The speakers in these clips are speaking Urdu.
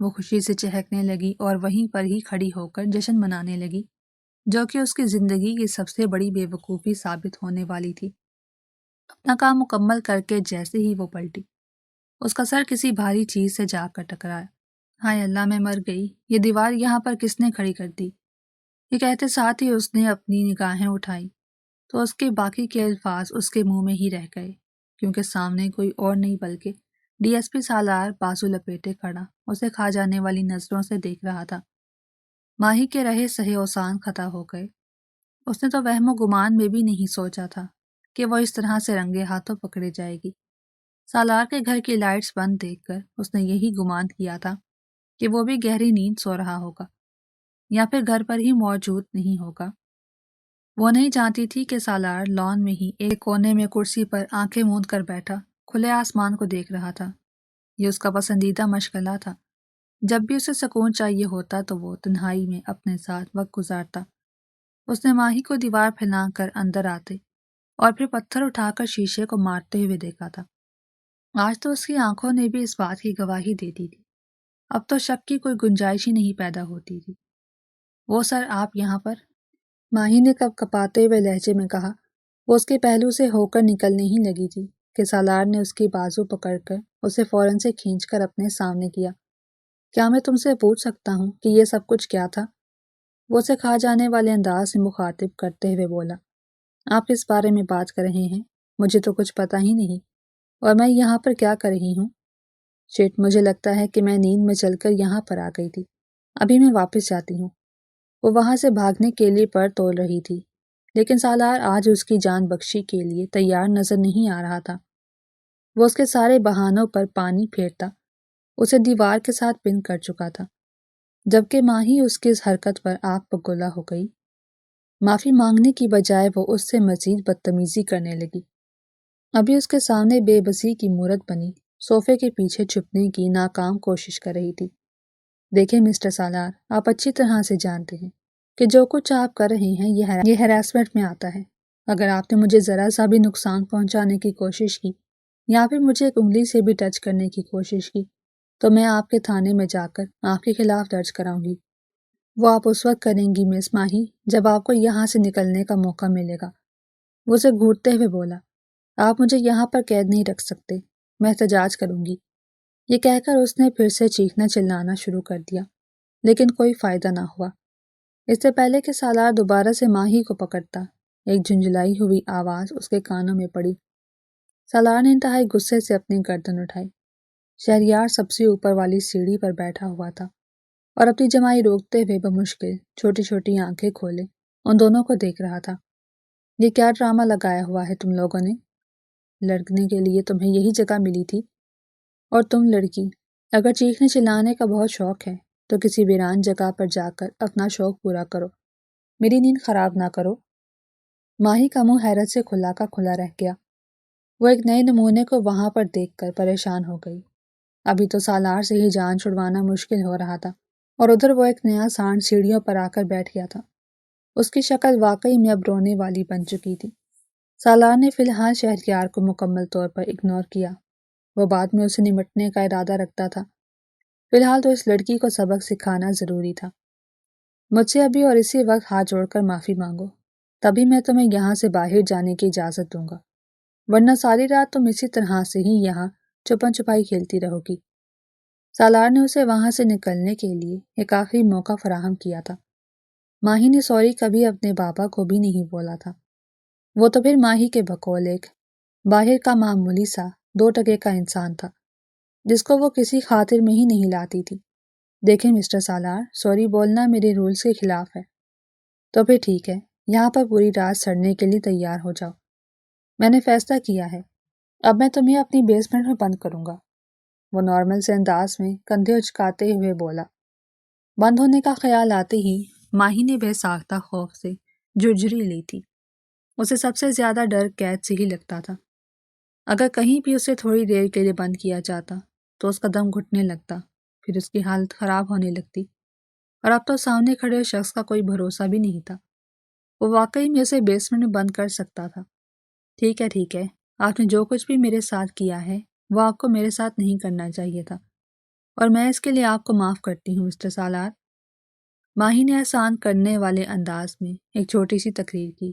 وہ خوشی سے چہکنے لگی اور وہیں پر ہی کھڑی ہو کر جشن منانے لگی، جو کہ اس کی زندگی کی سب سے بڑی بے وقوفی ثابت ہونے والی تھی۔ اپنا کام مکمل کر کے جیسے ہی وہ پلٹی، اس کا سر کسی بھاری چیز سے جا کر ٹکرایا۔ ہائے اللہ، میں مر گئی، یہ دیوار یہاں پر کس نے کھڑی کر دی؟ یہ کہتے ساتھ ہی اس نے اپنی نگاہیں اٹھائی تو اس کے باقی کے الفاظ اس کے منہ میں ہی رہ گئے، کیونکہ سامنے کوئی اور نہیں بلکہ ڈی ایس پی سالار بازو لپیٹے کھڑا اسے کھا جانے والی نظروں سے دیکھ رہا تھا۔ ماہی کے رہے سہے اوسان خطا ہو گئے۔ اس نے تو وہم و گمان میں بھی نہیں سوچا تھا کہ وہ اس طرح سے رنگے ہاتھوں پکڑے جائے گی۔ سالار کے گھر کی لائٹس بند دیکھ کر اس نے یہی گمان کیا تھا کہ وہ بھی گہری نیند سو رہا ہوگا یا پھر گھر پر ہی موجود نہیں ہوگا۔ وہ نہیں جانتی تھی کہ سالار لان میں ہی ایک کونے میں کرسی پر آنکھیں موند کر بیٹھا کھلے آسمان کو دیکھ رہا تھا۔ یہ اس کا پسندیدہ مشغلہ تھا۔ جب بھی اسے سکون چاہیے ہوتا تو وہ تنہائی میں اپنے ساتھ وقت گزارتا۔ اس نے ماہی کو دیوار پھیلا کر اندر آتے اور پھر پتھر اٹھا کر شیشے کو مارتے ہوئے دیکھا تھا۔ آج تو اس کی آنکھوں نے بھی اس بات کی گواہی دے دی تھی۔ اب تو شک کی کوئی گنجائش ہی نہیں پیدا ہوتی تھی۔ وہ سر آپ یہاں پر؟ ماہی نے کپ کپاتے ہوئے لہجے میں کہا۔ وہ اس کے پہلو سے ہو کر نکلنے ہی لگی تھی کہ سالار نے اس کی بازو پکڑ کر اسے فوراً سے کھینچ کر اپنے سامنے کیا۔ کیا میں تم سے پوچھ سکتا ہوں کہ یہ سب کچھ کیا تھا؟ وہ اسے کھا جانے والے انداز سے مخاطب کرتے ہوئے بولا۔ آپ کس بارے میں بات کر رہے ہیں؟ مجھے تو کچھ پتہ ہی نہیں، اور میں یہاں پر کیا کر رہی ہوں؟ شیٹ، مجھے لگتا ہے کہ میں نیند میں چل کر یہاں پر آ گئی تھی۔ ابھی میں واپس جاتی ہوں۔ وہ وہاں سے بھاگنے کے لیے پر تول رہی تھی، لیکن سالار آج اس کی جان بخشی کے لیے تیار نظر نہیں آ رہا تھا۔ وہ اس کے سارے بہانوں پر پانی پھیرتا اسے دیوار کے ساتھ پن کر چکا تھا، جبکہ ماہی اس کی اس حرکت پر آگ بگولا ہو گئی۔ معافی مانگنے کی بجائے وہ اس سے مزید بدتمیزی کرنے لگی۔ ابھی اس کے سامنے بے بسی کی مورت بنی صوفے کے پیچھے چھپنے کی ناکام کوشش کر رہی تھی۔ دیکھیں مسٹر سالار، آپ اچھی طرح سے جانتے ہیں کہ جو کچھ آپ کر رہے ہیں یہ ہراسمنٹ میں آتا ہے۔ اگر آپ نے مجھے ذرا سا بھی نقصان پہنچانے کی کوشش کی یا پھر مجھے ایک انگلی سے بھی ٹچ کرنے کی کوشش کی تو میں آپ کے تھانے میں جا کر آپ کے خلاف درج کراؤں گی۔ وہ آپ اس وقت کریں گی مس ماہی جب آپ کو یہاں سے نکلنے کا موقع ملے گا۔ وہ اسے گھورتے ہوئے بولا۔ آپ مجھے یہاں پر قید نہیں رکھ سکتے، میں احتجاج کروں گی۔ یہ کہہ کر اس نے پھر سے چیخنا چلانا شروع کر دیا، لیکن کوئی فائدہ نہ ہوا۔ اس سے پہلے کہ سالار دوبارہ سے ماہی کو پکڑتا، ایک جھنجھلائی ہوئی آواز اس کے کانوں میں پڑی۔ سالار نے انتہائی غصے سے اپنی گردن اٹھائی۔ شہریار سب سے اوپر والی سیڑھی پر بیٹھا ہوا تھا اور اپنی جمائی روکتے ہوئے بمشکل چھوٹی چھوٹی آنکھیں کھولے ان دونوں کو دیکھ رہا تھا۔ یہ کیا ڈرامہ لگایا ہوا ہے تم لوگوں نے؟ لڑکنے کے لیے تمہیں یہی جگہ ملی تھی، اور تم لڑکی اگر چیخنے چلانے کا بہت شوق ہے تو کسی ویران جگہ پر جا کر اپنا شوق پورا کرو، میری نیند خراب نہ کرو۔ ماہی کا منہ حیرت سے کھلا کا کھلا رہ گیا۔ وہ ایک نئے نمونے کو وہاں پر دیکھ کر پریشان ہو گئی۔ ابھی تو سالار سے ہی جان چھڑوانا مشکل ہو رہا تھا، اور ادھر وہ ایک نیا سانڈ سیڑھیوں پر آ کر بیٹھ گیا تھا۔ اس کی شکل واقعی میں اب رونے والی بن چکی تھی۔ سالار نے فی الحال شہریار کو مکمل طور پر اگنور کیا۔ وہ بعد میں اسے نمٹنے کا ارادہ رکھتا تھا۔ فی الحال تو اس لڑکی کو سبق سکھانا ضروری تھا۔ مجھ سے ابھی اور اسی وقت ہاتھ جوڑ کر معافی مانگو، تبھی میں تمہیں یہاں سے باہر جانے کی اجازت دوں گا، ورنہ ساری رات تم اسی طرح سے ہی یہاں چھپن چھپائی کھیلتی رہو گی۔ سالار نے اسے وہاں سے نکلنے کے لیے ایک آخری موقع فراہم کیا تھا۔ ماہی نے سوری کبھی اپنے بابا کو بھی نہیں بولا تھا۔ وہ تو پھر ماہی کے بقول ایک باہر کا معمولی سا 2 ٹکے کا انسان تھا، جس کو وہ کسی خاطر میں ہی نہیں لاتی تھی۔ دیکھیں مسٹر سالار، سوری بولنا میرے رولز کے خلاف ہے۔ تو پھر ٹھیک ہے، یہاں پر پوری رات سڑنے کے لیے تیار ہو جاؤ۔ میں نے فیصلہ کیا ہے، اب میں تمہیں اپنی بیسمنٹ میں بند کروں گا۔ وہ نارمل سے انداز میں کندھے اچکاتے ہوئے بولا۔ بند ہونے کا خیال آتے ہی ماہی نے بے ساختہ خوف سے جھرجھری لی تھی۔ اسے سب سے زیادہ ڈر قید سے ہی لگتا تھا۔ اگر کہیں بھی اسے تھوڑی دیر کے لیے بند کیا جاتا تو اس کا دم گھٹنے لگتا، پھر اس کی حالت خراب ہونے لگتی، اور اب تو سامنے کھڑے شخص کا کوئی بھروسہ بھی نہیں تھا۔ وہ واقعی میں اسے بیسمنٹ میں بند کر سکتا تھا۔ ٹھیک ہے، آپ نے جو کچھ بھی میرے ساتھ کیا ہے وہ آپ کو میرے ساتھ نہیں کرنا چاہیے تھا، اور میں اس کے لیے آپ کو معاف کرتی ہوں مسٹر سالار۔ ماہی نے احسان کرنے والے انداز میں ایک چھوٹی سی تقریر کی۔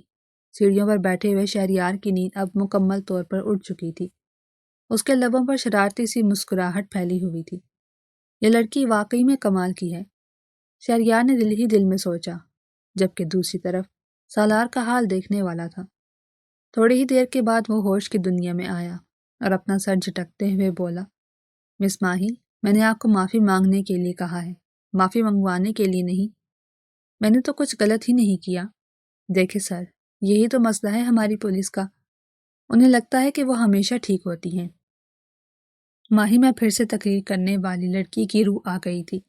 سیڑھیوں پر بیٹھے ہوئے شہریار کی نیند اب مکمل طور پر اڑ چکی تھی۔ اس کے لبوں پر شرارتی سی مسکراہٹ پھیلی ہوئی تھی۔ یہ لڑکی واقعی میں کمال کی ہے، شہریار نے دل ہی دل میں سوچا، جبکہ دوسری طرف سالار کا حال دیکھنے والا تھا۔ تھوڑی ہی دیر کے بعد وہ ہوش کی دنیا میں آیا اور اپنا سر جھٹکتے ہوئے بولا، مس ماہی، میں نے آپ کو معافی مانگنے کے لیے کہا ہے، معافی منگوانے کے لیے نہیں۔ میں نے تو کچھ غلط ہی نہیں کیا۔ دیکھیں سر، یہی تو مسئلہ ہے ہماری پولیس کا، انہیں لگتا ہے کہ وہ ہمیشہ ٹھیک ہوتی ہیں۔ ماہی میں پھر سے تقریر کرنے والی لڑکی کی روح آ گئی تھی۔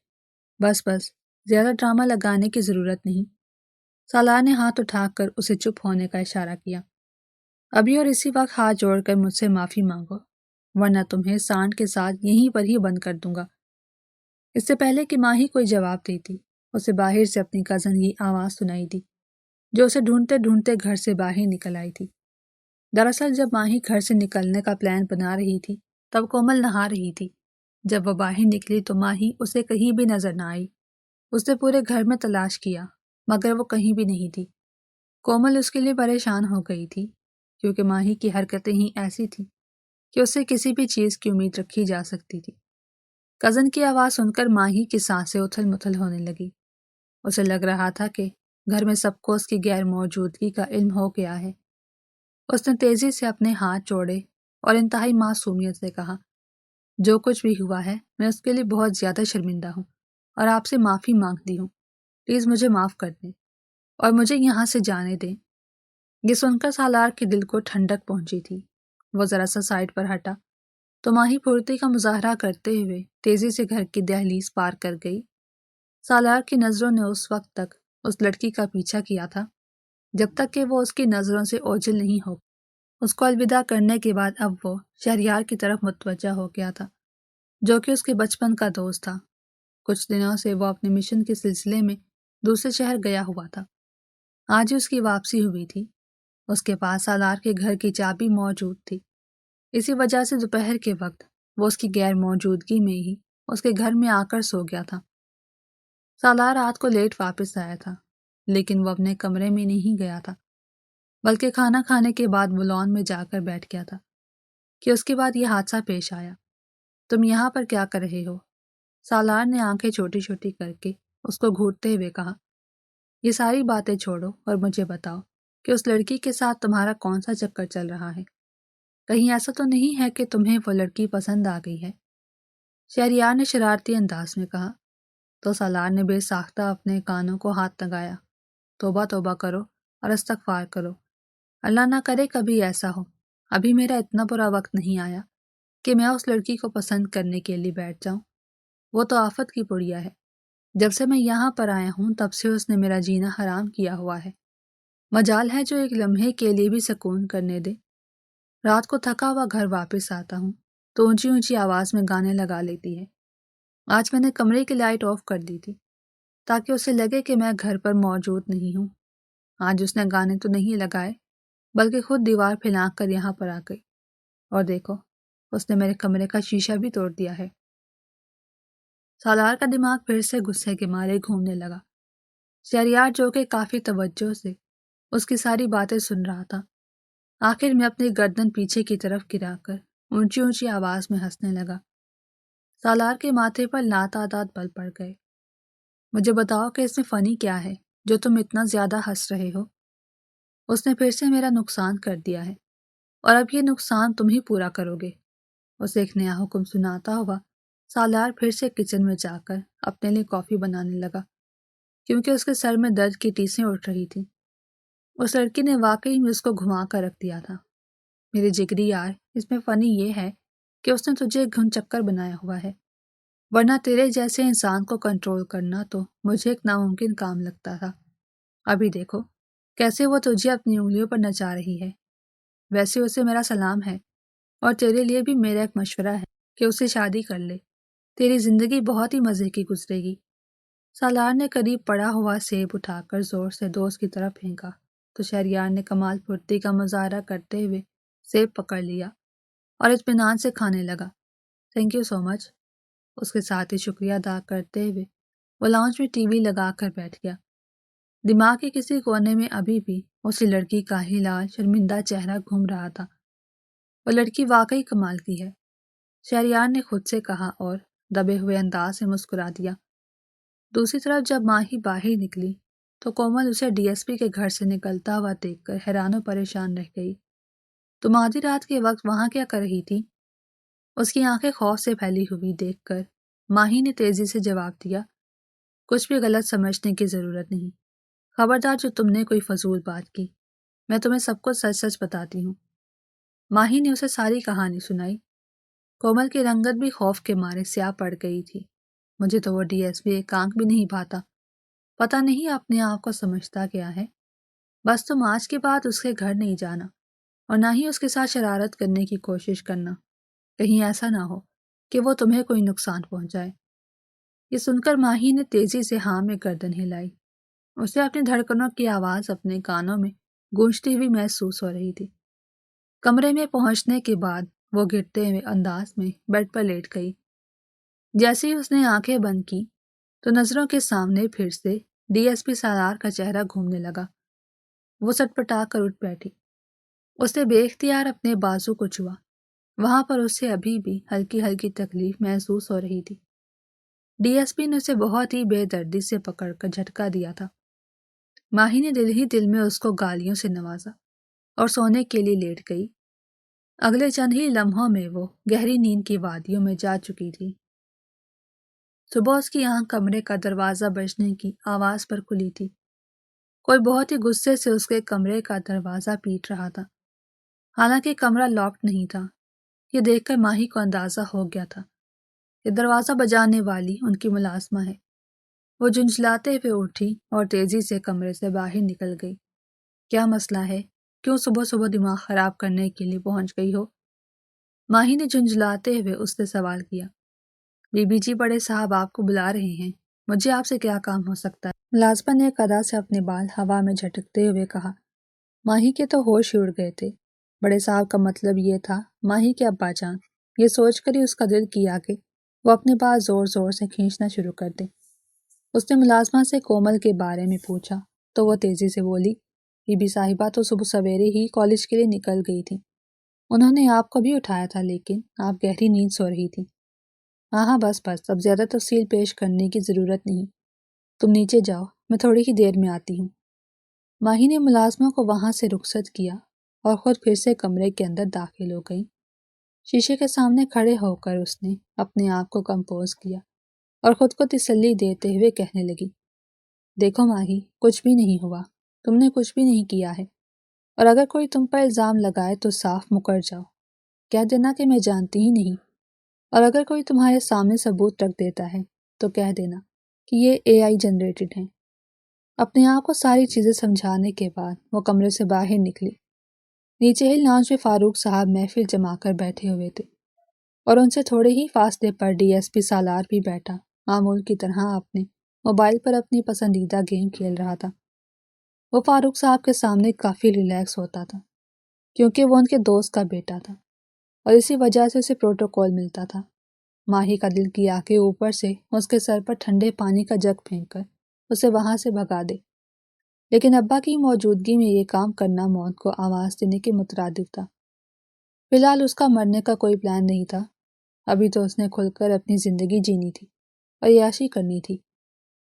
بس بس، زیادہ ڈرامہ لگانے کی ضرورت نہیں۔ سالار نے ہاتھ اٹھا کر اسے چپ ہونے کا اشارہ کیا۔ ابھی اور اسی وقت ہاتھ جوڑ کر مجھ سے معافی مانگو، ورنہ تمہیں سانڈ کے ساتھ یہیں پر ہی بند کر دوں گا۔ اس سے پہلے کہ ماہی کوئی جواب دیتی، اسے باہر سے اپنی کزن کی آواز سنائی دی، جو اسے ڈھونڈتے ڈھونڈتے گھر سے باہر نکل آئی تھی۔ دراصل جب ماہی گھر سے نکلنے کا پلان بنا رہی تھی، تب کومل نہا رہی تھی۔ جب وہ باہر نکلی تو ماہی اسے کہیں بھی نظر نہ آئی۔ اس نے پورے گھر میں تلاش کیا، مگر وہ کہیں بھی نہیں تھی۔ کومل اس کے لیے پریشان ہو گئی تھی، کیونکہ ماہی کی حرکتیں ہی ایسی تھیں کہ اس سے کسی بھی چیز کی امید رکھی جا سکتی تھی۔ کزن کی آواز سن کر ماہی کی سانسیں اتھل متھل ہونے لگی۔ اسے لگ رہا تھا کہ گھر میں سب کو اس کی غیر موجودگی کا علم ہو گیا ہے۔ اس نے تیزی سے اپنے ہاتھ جوڑے اور انتہائی معصومیت سے کہا، جو کچھ بھی ہوا ہے میں اس کے لیے بہت زیادہ شرمندہ ہوں اور آپ سے معافی مانگتی ہوں۔ پلیز مجھے معاف کر دیں اور مجھے یہاں سے جانے دیں۔ یہ سن کر سالار کے دل کو ٹھنڈک پہنچی تھی۔ وہ ذرا سا سائڈ پر ہٹا تو ماہی پھرتی کا مظاہرہ کرتے ہوئے تیزی سے گھر کی دہلیز پار کر گئی۔ سالار کی نظروں نے اس وقت تک اس لڑکی کا پیچھا کیا تھا جب تک کہ وہ اس کی نظروں سے اوجھل نہیں ہو۔ اس کو الوداع کرنے کے بعد اب وہ شہریار کی طرف متوجہ ہو گیا تھا، جو کہ اس کے بچپن کا دوست تھا۔ کچھ دنوں سے وہ اپنے مشن کے سلسلے میں دوسرے شہر گیا ہوا تھا۔ آج اس کی واپسی ہوئی تھی۔ اس کے پاس سالار کے گھر کی چابی موجود تھی۔ اسی وجہ سے دوپہر کے وقت وہ اس کی غیر موجودگی میں ہی اس کے گھر میں آ کر سو گیا تھا۔ سالار رات کو لیٹ واپس آیا تھا، لیکن وہ اپنے کمرے میں نہیں گیا تھا، بلکہ کھانا کھانے کے بعد وہ لان میں جا کر بیٹھ گیا تھا کہ اس کے بعد یہ حادثہ پیش آیا۔ تم یہاں پر کیا کر رہے ہو؟ سالار نے آنکھیں چھوٹی چھوٹی کر کے اس کو گھورتے ہوئے کہا، یہ ساری باتیں چھوڑو اور مجھے بتاؤ کہ اس لڑکی کے ساتھ تمہارا کون سا چکر چل رہا ہے؟ کہیں ایسا تو نہیں ہے کہ تمہیں وہ لڑکی پسند آ گئی ہے؟ شہریار نے شرارتی انداز میں کہا۔ تو سالار نے بے ساختہ اپنے کانوں کو ہاتھ لگایا۔ توبہ توبہ کرو اور استغفار کرو، اللہ نہ کرے کبھی ایسا ہو۔ ابھی میرا اتنا برا وقت نہیں آیا کہ میں اس لڑکی کو پسند کرنے کے لیے بیٹھ جاؤں۔ وہ تو آفت کی پڑیا ہے۔ جب سے میں یہاں پر آیا ہوں تب سے اس نے میرا جینا حرام کیا ہوا ہے۔ مجال ہے جو ایک لمحے کے لیے بھی سکون کرنے دے۔ رات کو تھکا ہوا گھر واپس آتا ہوں تو اونچی اونچی آواز میں گانے لگا لیتی ہے۔ آج میں نے کمرے کی لائٹ آف کر دی تھی تاکہ اسے لگے کہ میں گھر پر موجود نہیں ہوں۔ آج اس نے گانے تو نہیں لگائے بلکہ خود دیوار پھیلا کر یہاں پر آ گئی، اور دیکھو اس نے میرے کمرے کا شیشہ بھی توڑ دیا ہے۔ سالار کا دماغ پھر سے غصے کے مارے گھومنے لگا۔ شہریار جو کہ کافی توجہ سے اس کی ساری باتیں سن رہا تھا، آخر میں اپنی گردن پیچھے کی طرف گرا کر اونچی اونچی آواز میں ہنسنے لگا۔ سالار کے ماتھے پر لاتعداد بل پڑ گئے۔ مجھے بتاؤ کہ اس میں فنی کیا ہے جو تم اتنا زیادہ ہنس رہے ہو؟ اس نے پھر سے میرا نقصان کر دیا ہے اور اب یہ نقصان تم ہی پورا کرو گے۔ اسے ایک نیا حکم سناتا ہوا سالار پھر سے کچن میں جا کر اپنے لیے کافی بنانے لگا، کیونکہ اس کے سر میں درد کی ٹیسیں اٹھ رہی تھیں۔ اس لڑکی نے واقعی میں اس کو گھما کر رکھ دیا تھا۔ میرے جگری یار، اس میں فنی یہ ہے کہ اس نے تجھے گھن چکر بنایا ہوا ہے، ورنہ تیرے جیسے انسان کو کنٹرول کرنا تو مجھے ایک ناممکن کام لگتا تھا۔ ابھی دیکھو کیسے وہ تجھے اپنی انگلیوں پر نچا رہی ہے۔ ویسے اسے میرا سلام ہے، اور تیرے لیے بھی میرا ایک مشورہ ہے کہ اسے شادی کر لے، تیری زندگی بہت ہی مزے کی گزرے گی۔ سالار نے قریب پڑا ہوا سیب اٹھا کر زور سے دوست کی طرف پھینکا تو شہریار نے کمال پھرتی کا مظاہرہ کرتے ہوئے سیب پکڑ لیا اور اطمینان سے کھانے لگا۔ تھینک یو سو مچ۔ اس کے ساتھ ہی شکریہ ادا کرتے ہوئے وہ لاؤنج میں ٹی وی لگا کر بیٹھ گیا۔ دماغ کے کسی کونے میں ابھی بھی اسی لڑکی کا ہی لال شرمندہ چہرہ گھوم رہا تھا۔ وہ لڑکی واقعی کمال کی ہے، شہریار نے خود سے کہا اور دبے ہوئے انداز سے مسکرا دیا۔ دوسری طرف جب ماہی باہر نکلی تو کومل اسے ڈی ایس پی کے گھر سے نکلتا ہوا دیکھ کر حیران و پریشان رہ گئی۔ تم آدھی رات کے وقت وہاں کیا کر رہی تھی؟ اس کی آنکھیں خوف سے پھیلی ہوئی دیکھ کر ماہی نے تیزی سے جواب دیا، کچھ بھی غلط سمجھنے کی ضرورت نہیں، خبردار جو تم نے کوئی فضول بات کی، میں تمہیں سب کچھ سچ سچ بتاتی ہوں۔ ماہی نے اسے ساری کہانی سنائی۔ کومل کی رنگت بھی خوف کے مارے سیاہ پڑ گئی تھی۔ مجھے تو وہ ڈی ایس پی ایک آنکھ بھی نہیں بھاتا، پتہ نہیں اپنے آپ کو سمجھتا کیا ہے۔ بس تم آج کے بعد اس کے گھر نہیں جانا اور نہ ہی اس کے ساتھ شرارت کرنے کی کوشش کرنا، کہیں ایسا نہ ہو کہ وہ تمہیں کوئی نقصان پہنچائے۔ یہ سن کر ماہی نے تیزی سے ہاں میں گردن ہلائی۔ اسے اپنی دھڑکنوں کی آواز اپنے کانوں میں گونجتی ہوئی محسوس ہو رہی تھی۔ کمرے میں پہنچنے کے بعد وہ گرتے ہوئے انداز میں بیڈ پر لیٹ گئی۔ جیسے ہی اس نے آنکھیں بند کی تو نظروں کے سامنے پھر سے ڈی ایس پی سالار کا چہرہ گھومنے لگا۔ وہ سٹپٹا کر اٹھ بیٹھی۔ اس نے بے اختیار اپنے بازو کو چھوا۔ وہاں پر اسے ابھی بھی ہلکی ہلکی تکلیف محسوس ہو رہی تھی۔ ڈی ایس پی نے اسے بہت ہی بے دردی سے پکڑ کر جھٹکا دیا تھا۔ ماہی نے دل ہی دل میں اس کو گالیوں سے نوازا اور سونے کے لیے لیٹ گئی۔ اگلے چند ہی لمحوں میں وہ گہری نیند کی وادیوں میں جا چکی تھی۔ صبح اس کی آنکھ کمرے کا دروازہ بجنے کی آواز پر کھلی تھی۔ کوئی بہت ہی غصے سے اس کے کمرے کا دروازہ پیٹ رہا تھا۔ حالانکہ کمرہ لاکڈ نہیں تھا۔ یہ دیکھ کر ماہی کو اندازہ ہو گیا تھا کہ دروازہ بجانے والی ان کی ملازمہ ہے۔ وہ جھنجھلاتے ہوئے اٹھی اور تیزی سے کمرے سے باہر نکل گئی۔ کیا مسئلہ ہے؟ کیوں صبح صبح دماغ خراب کرنے کے لیے پہنچ گئی ہو؟ ماہی نے جھنجھلاتے ہوئے اس سے سوال کیا۔ بی بی جی بڑے صاحب آپ کو بلا رہے ہیں، مجھے آپ سے کیا کام ہو سکتا ہے؟ ملازمہ نے ایک ادا سے اپنے بال ہوا میں جھٹکتے ہوئے کہا۔ ماہی کے تو ہوش ہی اڑ گئے تھے۔ بڑے صاحب کا مطلب یہ تھا ماہی کے ابا جان۔ یہ سوچ کر ہی اس کا دل کیا کہ وہ اپنے بال زور زور سے کھینچنا شروع کر دے۔ اس نے ملازمہ سے کومل کے بارے میں پوچھا تو وہ تیزی سے بولی، بی بی صاحبہ تو صبح سویرے ہی کالج کے لیے نکل گئی تھی۔ انہوں نے آپ کو بھی اٹھایا تھا لیکن آپ گہری نیند سو رہی تھی۔ ہاں بس اب زیادہ تفصیل پیش کرنے کی ضرورت نہیں، تم نیچے جاؤ، میں تھوڑی ہی دیر میں آتی ہوں۔ ماہی نے ملازمہ کو وہاں سے رخصت کیا اور خود پھر سے کمرے کے اندر داخل ہو گئی۔ شیشے کے سامنے کھڑے ہو کر اس نے اپنے آپ کو کمپوز کیا اور خود کو تسلی دیتے ہوئے کہنے لگی، دیکھو ماہی، کچھ بھی نہیں ہوا، تم نے کچھ بھی نہیں کیا ہے، اور اگر کوئی تم پر الزام لگائے تو صاف مکر جاؤ، کہہ دینا کہ میں جانتی ہی نہیں، اور اگر کوئی تمہارے سامنے ثبوت رکھ دیتا ہے تو کہہ دینا کہ یہ اے آئی جنریٹڈ ہیں۔ اپنے آپ کو ساری چیزیں سمجھانے کے بعد وہ کمرے سے باہر نکلی۔ نیچے ہی لاؤنج میں فاروق صاحب محفل جما کر بیٹھے ہوئے تھے اور ان سے تھوڑے ہی فاصلے پر ڈی ایس پی سالار بھی بیٹھا معمول کی طرح اپنے موبائل پر اپنی پسندیدہ گیم کھیل رہا تھا۔ وہ فاروق صاحب کے سامنے کافی ریلیکس ہوتا تھا کیونکہ وہ ان کے دوست کا بیٹا تھا اور اسی وجہ سے اسے پروٹوکول ملتا تھا۔ ماہی کا دل کیا کہ اوپر سے اس کے سر پر ٹھنڈے پانی کا جگ پھینک کر اسے وہاں سے بھگا دے، لیکن ابا کی موجودگی میں یہ کام کرنا موت کو آواز دینے کے مترادف تھا۔ فی الحال اس کا مرنے کا کوئی پلان نہیں تھا، ابھی تو اس نے کھل کر اپنی زندگی جینی تھی اور عیاشی کرنی تھی۔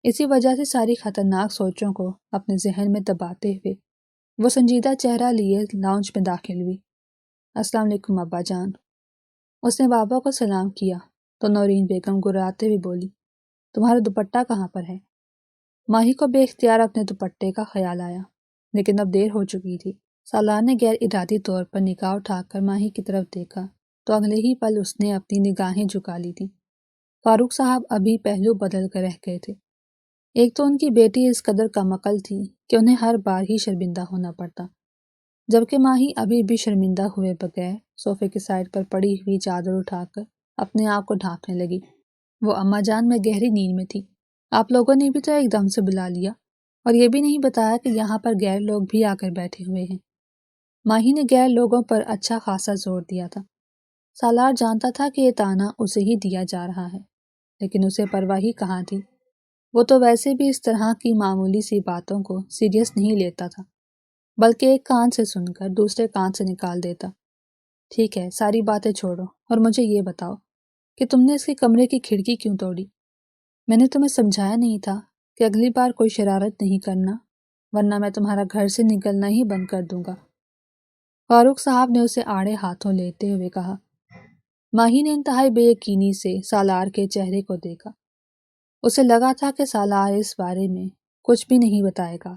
اسی وجہ سے ساری خطرناک سوچوں کو اپنے ذہن میں دباتے ہوئے وہ سنجیدہ چہرہ لیے لاؤنج میں داخل ہوئی۔ السلام علیکم ابا جان۔ اس نے بابا کو سلام کیا تو نورین بیگم گراتے ہوئے بولی، تمہارا دوپٹہ کہاں پر ہے؟ ماہی کو بے اختیار اپنے دوپٹے کا خیال آیا، لیکن اب دیر ہو چکی تھی۔ سالار نے غیر ارادی طور پر نگاہ اٹھا کر ماہی کی طرف دیکھا تو اگلے ہی پل اس نے اپنی نگاہیں جھکا لی تھی۔ فاروق صاحب ابھی پہلو بدل کر رہ گئے تھے۔ ایک تو ان کی بیٹی اس قدر کمعقل تھی کہ انہیں ہر بار ہی شرمندہ ہونا پڑتا، جبکہ ماہی ابھی بھی شرمندہ ہوئے بغیر صوفے کی سائڈ پر پڑی ہوئی چادر اٹھا کر اپنے آپ کو ڈھانپنے لگی۔ وہ اماں جان میں گہری نیند میں تھی، آپ لوگوں نے بھی تو ایک دم سے بلا لیا اور یہ بھی نہیں بتایا کہ یہاں پر غیر لوگ بھی آ کر بیٹھے ہوئے ہیں۔ ماہی نے غیر لوگوں پر اچھا خاصا زور دیا تھا۔ سالار جانتا تھا کہ یہ طعنہ اسے ہی دیا جا رہا ہے، لیکن اسے پرواہ ہی کہاں تھی۔ وہ تو ویسے بھی اس طرح کی معمولی سی باتوں کو سیریس نہیں لیتا تھا، بلکہ ایک کان سے سن کر دوسرے کان سے نکال دیتا۔ ٹھیک ہے، ساری باتیں چھوڑو اور مجھے یہ بتاؤ کہ تم نے اس کے کمرے کی کھڑکی کیوں توڑی؟ میں نے تمہیں سمجھایا نہیں تھا کہ اگلی بار کوئی شرارت نہیں کرنا، ورنہ میں تمہارا گھر سے نکلنا ہی بند کر دوں گا۔ فاروق صاحب نے اسے آڑے ہاتھوں لیتے ہوئے کہا۔ ماہی نے انتہائی بے یقینی سے سالار کے چہرے کو دیکھا۔ اسے لگا تھا کہ سالار اس بارے میں کچھ بھی نہیں بتائے گا،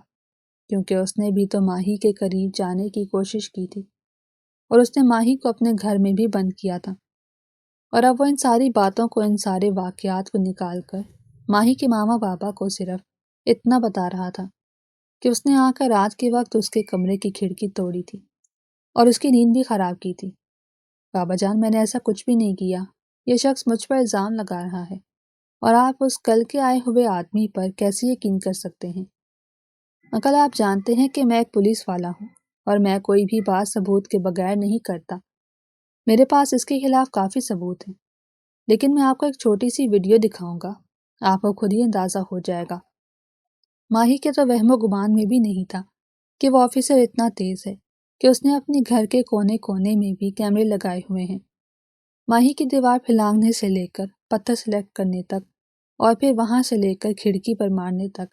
کیونکہ اس نے بھی تو ماہی کے قریب جانے کی کوشش کی تھی اور اس نے ماہی کو اپنے گھر میں بھی بند کیا تھا، اور اب وہ ان ساری باتوں کو، ان سارے واقعات کو نکال کر ماہی کے ماما بابا کو صرف اتنا بتا رہا تھا کہ اس نے آ کر رات کے وقت اس کے کمرے کی کھڑکی توڑی تھی اور اس کی نیند بھی خراب کی تھی۔ بابا جان، میں نے ایسا کچھ بھی نہیں کیا۔ یہ شخص مجھ پر الزام لگا رہا ہے، اور آپ اس کل کے آئے ہوئے آدمی پر کیسے یقین کر سکتے ہیں؟ انکل، آپ جانتے ہیں کہ میں ایک پولیس والا ہوں، اور میں کوئی بھی بات ثبوت کے بغیر نہیں کرتا۔ میرے پاس اس کے خلاف کافی ثبوت ہیں، لیکن میں آپ کو ایک چھوٹی سی ویڈیو دکھاؤں گا، آپ کو خود ہی اندازہ ہو جائے گا۔ ماہی کے تو وہم و گمان میں بھی نہیں تھا کہ وہ آفیسر اتنا تیز ہے کہ اس نے اپنے گھر کے کونے کونے میں بھی کیمرے لگائے ہوئے ہیں۔ ماہی کی دیوار پھلانگنے سے لے کر پتھر سلیکٹ کرنے تک، اور پھر وہاں سے لے کر کھڑکی پر مارنے تک،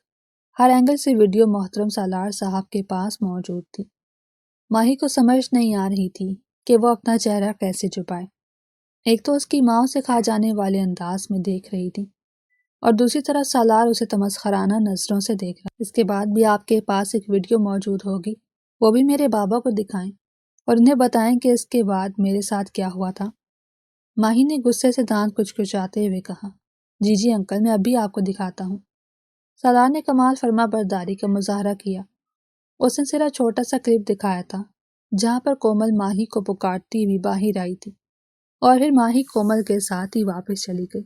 ہر اینگل سے ویڈیو محترم سالار صاحب کے پاس موجود تھی۔ ماہی کو سمجھ نہیں آ رہی تھی کہ وہ اپنا چہرہ کیسے چھپائے۔ ایک تو اس کی ماں اسے کھا جانے والے انداز میں دیکھ رہی تھی، اور دوسری طرف سالار اسے تمسخرانہ نظروں سے دیکھ رہا۔ اس کے بعد بھی آپ کے پاس ایک ویڈیو موجود ہوگی، وہ بھی میرے بابا کو دکھائیں اور انہیں بتائیں کہ اس کے بعد میرے ساتھ کیا ہوا تھا۔ ماہی نے غصے سے دانت کچکچاتے ہوئے کہا۔ جی جی انکل، میں ابھی آپ کو دکھاتا ہوں۔ سالار نے کمال فرما برداری کا مظاہرہ کیا۔ اس نے صرف چھوٹا سا کلپ دکھایا تھا جہاں پر کومل ماہی کو پکارتی ہوئی باہر آئی تھی، اور پھر ماہی کومل کے ساتھ ہی واپس چلی گئی۔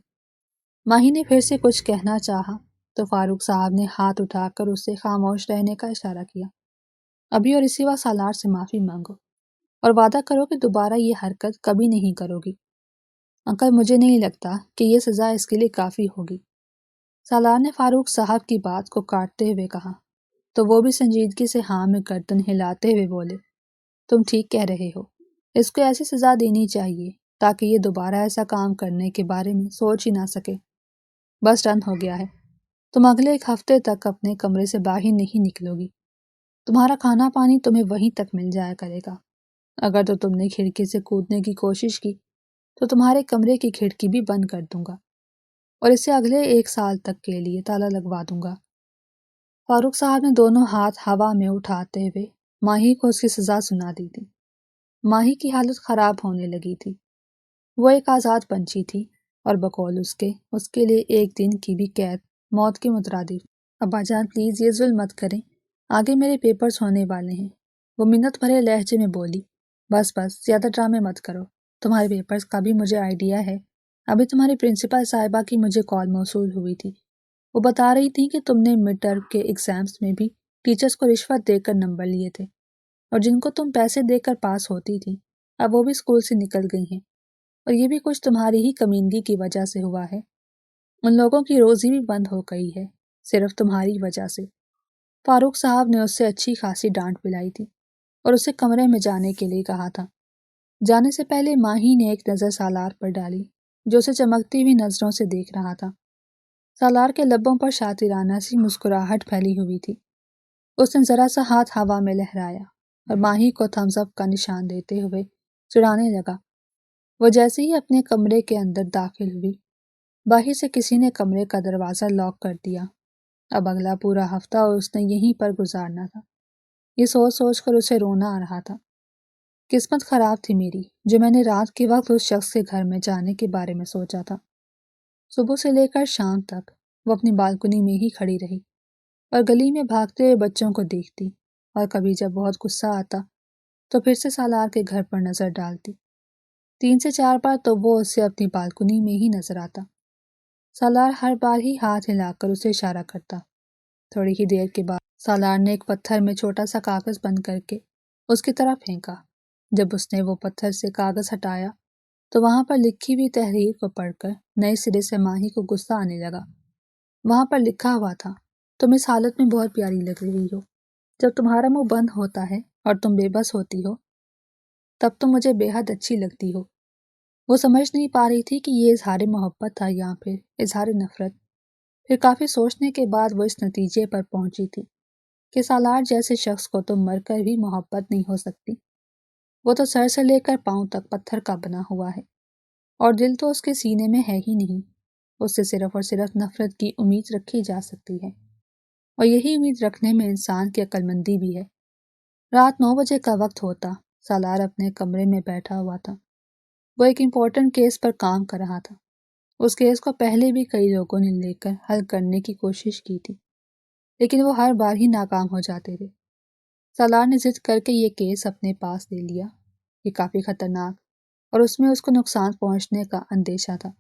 ماہی نے پھر سے کچھ کہنا چاہا تو فاروق صاحب نے ہاتھ اٹھا کر اس سے خاموش رہنے کا اشارہ کیا۔ ابھی اور اسی وقت سالار سے معافی مانگو اور وعدہ کرو کہ دوبارہ یہ حرکت کبھی نہیں کرو گی۔ انکل، مجھے نہیں لگتا کہ یہ سزا اس کے لیے کافی ہوگی۔ سالار نے فاروق صاحب کی بات کو کاٹتے ہوئے کہا، تو وہ بھی سنجیدگی سے ہاں میں گردن ہلاتے ہوئے بولے، تم ٹھیک کہہ رہے ہو، اس کو ایسی سزا دینی چاہیے تاکہ یہ دوبارہ ایسا کام کرنے کے بارے میں سوچ ہی نہ سکے۔ بس ڈن ہو گیا ہے، تم اگلے ایک ہفتے تک اپنے کمرے سے باہر نہیں نکلو گی۔ تمہارا کھانا پانی تمہیں وہیں تک مل جایا کرے گا۔ اگر تو تم نے کھڑکی سے کودنے کی کوشش کی تو تمہارے کمرے کی کھڑکی بھی بند کر دوں گا، اور اسے اگلے 1 سال تک کے لیے تالا لگوا دوں گا۔ فاروق صاحب نے دونوں ہاتھ ہوا میں اٹھاتے ہوئے ماہی کو اس کی سزا سنا دی تھی۔ ماہی کی حالت خراب ہونے لگی تھی۔ وہ ایک آزاد پنچھی تھی، اور بقول اس کے لیے 1 دن کی بھی قید موت کے مترادف۔ ابا جان، پلیز یہ ظلم مت کریں، آگے میرے پیپرز ہونے والے ہیں، وہ منت بھرے لہجے میں بولی۔ بس زیادہ ڈرامے مت کرو، تمہارے پیپرز کا بھی مجھے آئیڈیا ہے۔ ابھی تمہاری پرنسپل صاحبہ کی مجھے کال موصول ہوئی تھی، وہ بتا رہی تھی کہ تم نے مڈ ٹرم کے ایگزامز میں بھی ٹیچرز کو رشوت دے کر نمبر لیے تھے، اور جن کو تم پیسے دے کر پاس ہوتی تھی اب وہ بھی اسکول سے نکل گئی ہیں، اور یہ بھی کچھ تمہاری ہی کمینگی کی وجہ سے ہوا ہے۔ ان لوگوں کی روزی بھی بند ہو گئی ہے صرف تمہاری وجہ سے۔ فاروق صاحب نے اس سے اچھی خاصی ڈانٹ پلائی تھی اور اسے کمرے میں جانے کے لیے کہا تھا۔ جانے سے پہلے ماہی نے ایک نظر سالار پر ڈالی جو اسے چمکتی ہوئی نظروں سے دیکھ رہا تھا۔ سالار کے لبوں پر شاطرانہ سی مسکراہٹ پھیلی ہوئی تھی۔ اس نے ذرا سا ہاتھ ہوا میں لہرایا اور ماہی کو تھمز اپ کا نشان دیتے ہوئے چڑھانے لگا۔ وہ جیسے ہی اپنے کمرے کے اندر داخل ہوئی، باہر سے کسی نے کمرے کا دروازہ لاک کر دیا۔ اب اگلا پورا ہفتہ اس نے یہیں پر گزارنا تھا۔ یہ سوچ سوچ کر اسے رونا آ رہا تھا۔ قسمت خراب تھی میری جو میں نے رات کے وقت اس شخص کے گھر میں جانے کے بارے میں سوچا تھا۔ صبح سے لے کر شام تک وہ اپنی بالکنی میں ہی کھڑی رہی اور گلی میں بھاگتے ہوئے بچوں کو دیکھتی، اور کبھی جب بہت غصہ آتا تو پھر سے سالار کے گھر پر نظر ڈالتی۔ 3 سے 4 بار تو وہ اسے اپنی بالکنی میں ہی نظر آتا۔ سالار ہر بار ہی ہاتھ ہلا کر اسے اشارہ کرتا۔ تھوڑی ہی دیر کے بعد سالار نے ایک پتھر میں چھوٹا سا کاغذ بند کر کے اس کی طرف پھینکا۔ جب اس نے وہ پتھر سے کاغذ ہٹایا تو وہاں پر لکھی ہوئی تحریر کو پڑھ کر نئے سرے سے ماہی کو غصہ آنے لگا۔ وہاں پر لکھا ہوا تھا، تم اس حالت میں بہت پیاری لگ رہی ہو، جب تمہارا منہ بند ہوتا ہے اور تم بے بس ہوتی ہو تب تم مجھے بے حد اچھی لگتی ہو۔ وہ سمجھ نہیں پا رہی تھی کہ یہ اظہار محبت تھا یا پھر اظہار نفرت۔ پھر کافی سوچنے کے بعد وہ اس نتیجے پر پہنچی تھی کہ سالار جیسے شخص کو تو مر کر بھی محبت نہیں ہو سکتی۔ وہ تو سر سے لے کر پاؤں تک پتھر کا بنا ہوا ہے، اور دل تو اس کے سینے میں ہے ہی نہیں۔ اس سے صرف اور صرف نفرت کی امید رکھی جا سکتی ہے، اور یہی امید رکھنے میں انسان کی عقل مندی بھی ہے۔ رات 9 بجے کا وقت ہوتا، سالار اپنے کمرے میں بیٹھا ہوا تھا۔ وہ ایک امپورٹنٹ کیس پر کام کر رہا تھا۔ اس کیس کو پہلے بھی کئی لوگوں نے لے کر حل کرنے کی کوشش کی تھی، لیکن وہ ہر بار ہی ناکام ہو جاتے تھے۔ سالار نے ضد کر کے یہ کیس اپنے پاس لے لیا۔ یہ کافی خطرناک اور اس میں اس کو نقصان پہنچنے کا اندیشہ تھا،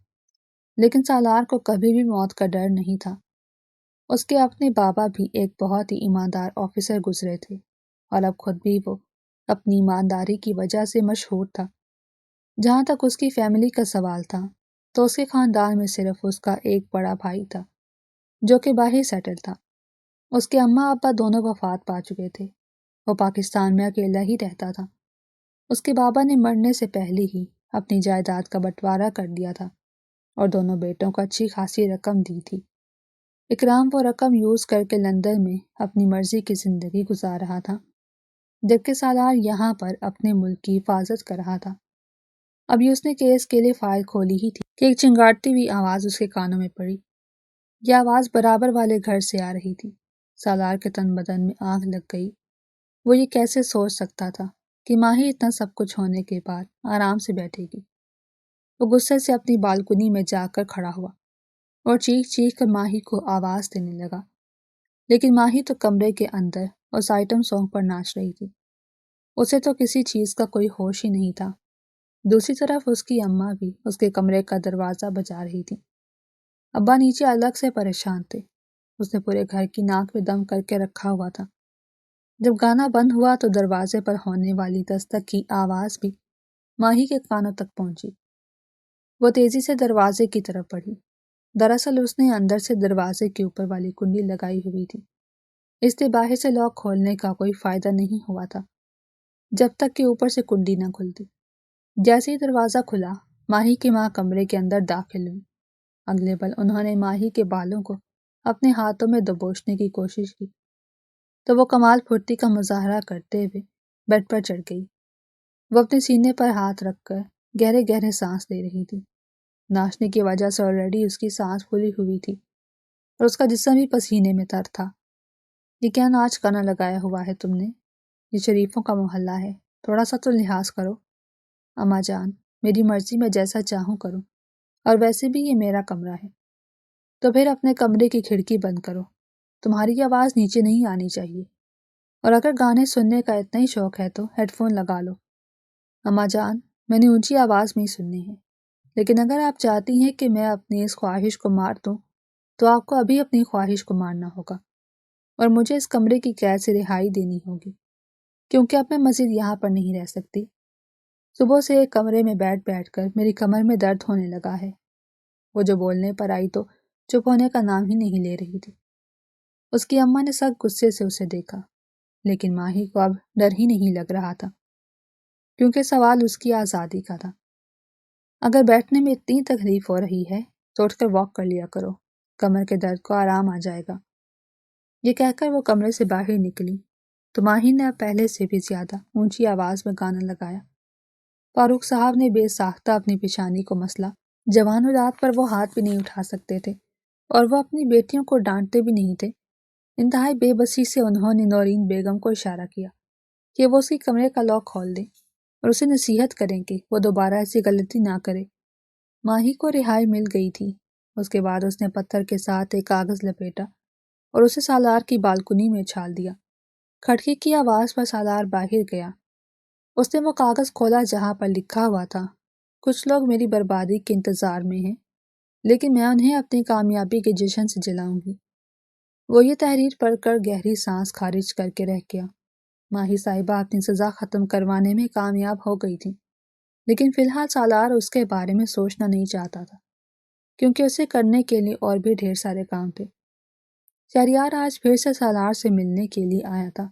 لیکن سالار کو کبھی بھی موت کا ڈر نہیں تھا۔ اس کے اپنے بابا بھی ایک بہت ہی ایماندار آفیسر گزرے تھے، اور اب خود بھی وہ اپنی ایمانداری کی وجہ سے مشہور تھا۔ جہاں تک اس کی فیملی کا سوال تھا تو اس کے خاندان میں صرف اس کا ایک بڑا بھائی تھا جو کہ باہر سیٹل تھا۔ اس کے اماں ابا دونوں وفات پا چکے تھے۔ وہ پاکستان میں اکیلا ہی رہتا تھا۔ اس کے بابا نے مرنے سے پہلے ہی اپنی جائیداد کا بٹوارہ کر دیا تھا اور دونوں بیٹوں کو اچھی خاصی رقم دی تھی۔ اکرام وہ رقم یوز کر کے لندن میں اپنی مرضی کی زندگی گزار رہا تھا، جبکہ سالار یہاں پر اپنے ملک کی حفاظت کر رہا تھا۔ ابھی اس نے کیس کے لیے فائل کھولی ہی تھی کہ ایک چنگاڑتی ہوئی آواز اس کے کانوں میں پڑی۔ یہ آواز برابر والے گھر سے آ رہی تھی۔ سالار کے تن بدن میں آگ لگ گئی۔ وہ یہ کیسے سوچ سکتا تھا کہ ماہی اتنا سب کچھ ہونے کے بعد آرام سے بیٹھے گی۔ وہ غصے سے اپنی بالکنی میں جا کر کھڑا ہوا اور چیخ چیخ کر ماہی کو آواز دینے لگا، لیکن ماہی تو کمرے کے اندر اس آئٹم سانگ پر ناچ رہی تھی۔ اسے تو کسی چیز کا کوئی ہوش ہی نہیں تھا۔ دوسری طرف اس کی اماں بھی اس کے کمرے کا دروازہ بجا رہی تھی۔ ابا نیچے الگ سے پریشان تھے۔ اس نے پورے گھر کی ناک میں دم کر کے رکھا ہوا تھا۔ جب گانا بند ہوا تو دروازے پر ہونے والی دستک کی آواز بھی ماہی کے کانوں تک پہنچی۔ وہ تیزی سے دروازے کی طرف بڑھی۔ دراصل اس نے اندر سے دروازے کے اوپر والی کنڈی لگائی ہوئی تھی، اس لیے باہر سے لاک کھولنے کا کوئی فائدہ نہیں ہوا تھا جب تک کہ اوپر سے کنڈی نہ کھلتی۔ جیسے ہی دروازہ کھلا، ماہی کی ماں کمرے کے اندر داخل ہوئی۔ اگلے پل انہوں نے ماہی کے بالوں کو اپنے ہاتھوں میں دبوچنے کی کوشش کی تو وہ کمال پھرتی کا مظاہرہ کرتے ہوئے بیڈ پر چڑھ گئی۔ وہ اپنے سینے پر ہاتھ رکھ کر گہرے گہرے سانس لے رہی تھی۔ ناچنے کی وجہ سے آلریڈی اس کی سانس پھولی ہوئی تھی اور اس کا جسم بھی پسینے میں تر تھا۔ یہ کیا ناچ گانا لگایا ہوا ہے تم نے؟ یہ شریفوں کا محلہ ہے، تھوڑا سا تو لحاظ کرو۔ اماں جان، میری مرضی میں جیسا چاہوں کروں، اور ویسے بھی یہ میرا کمرہ ہے۔ تو پھر اپنے کمرے کی کھڑکی بند کرو، تمہاری آواز نیچے نہیں آنی چاہیے، اور اگر گانے سننے کا اتنا ہی شوق ہے تو ہیڈ فون لگا لو۔ اماں جان، میں نے اونچی آواز میں ہی سننے ہیں، لیکن اگر آپ چاہتی ہیں کہ میں اپنی اس خواہش کو مار دوں تو آپ کو ابھی اپنی خواہش کو مارنا ہوگا، اور مجھے اس کمرے کی قید سے رہائی دینی ہوگی، کیونکہ اب میں مزید یہاں پر نہیں رہ سکتی۔ صبح سے ایک کمرے میں بیٹھ کر میری کمر میں درد ہونے لگا ہے۔ وہ جو بولنے پر آئی تو چپ ہونے کا نام ہی نہیں لے رہی تھی۔ اس کی اماں نے سخت غصے سے اسے دیکھا، لیکن ماہی کو اب ڈر ہی نہیں لگ رہا تھا، کیونکہ سوال اس کی آزادی کا تھا۔ اگر بیٹھنے میں اتنی تکلیف ہو رہی ہے تو اٹھ کر واک کر لیا کرو، کمر کے درد کو آرام آ جائے گا۔ یہ کہہ کر وہ کمرے سے باہر نکلی تو ماہی نے اب پہلے سے بھی زیادہ اونچی آواز میں گانا لگایا۔ فاروق صاحب نے بے ساختہ اپنی پیشانی کو مسلا۔ جوان اولاد پر وہ ہاتھ بھی نہیں اٹھا سکتے تھے، اور وہ اپنی بیٹیوں کو ڈانٹتے بھی نہیں تھے۔ انتہائی بے بسی سے انہوں نے نورین بیگم کو اشارہ کیا کہ وہ اس کی کمرے کا لاک کھول دیں اور اسے نصیحت کریں کہ وہ دوبارہ ایسی غلطی نہ کرے۔ ماہی کو رہائی مل گئی تھی۔ اس کے بعد اس نے پتھر کے ساتھ ایک کاغذ لپیٹا اور اسے سالار کی بالکنی میں اچھال دیا۔ کھڑکی کی آواز پر سالار باہر گیا۔ اس نے وہ کاغذ کھولا جہاں پر لکھا ہوا تھا، کچھ لوگ میری بربادی کے انتظار میں ہیں، لیکن میں انہیں اپنی کامیابی کے جشن سے جلاؤں گی۔ وہ یہ تحریر پڑھ کر گہری سانس خارج کر کے رہ گیا۔ ماہی صاحبہ اپنی سزا ختم کروانے میں کامیاب ہو گئی تھی۔ لیکن فی الحال سالار اس کے بارے میں سوچنا نہیں چاہتا تھا، کیونکہ اسے کرنے کے لیے اور بھی ڈھیر سارے کام تھے۔ شہریار آج پھر سے سالار سے ملنے کے لیے آیا تھا۔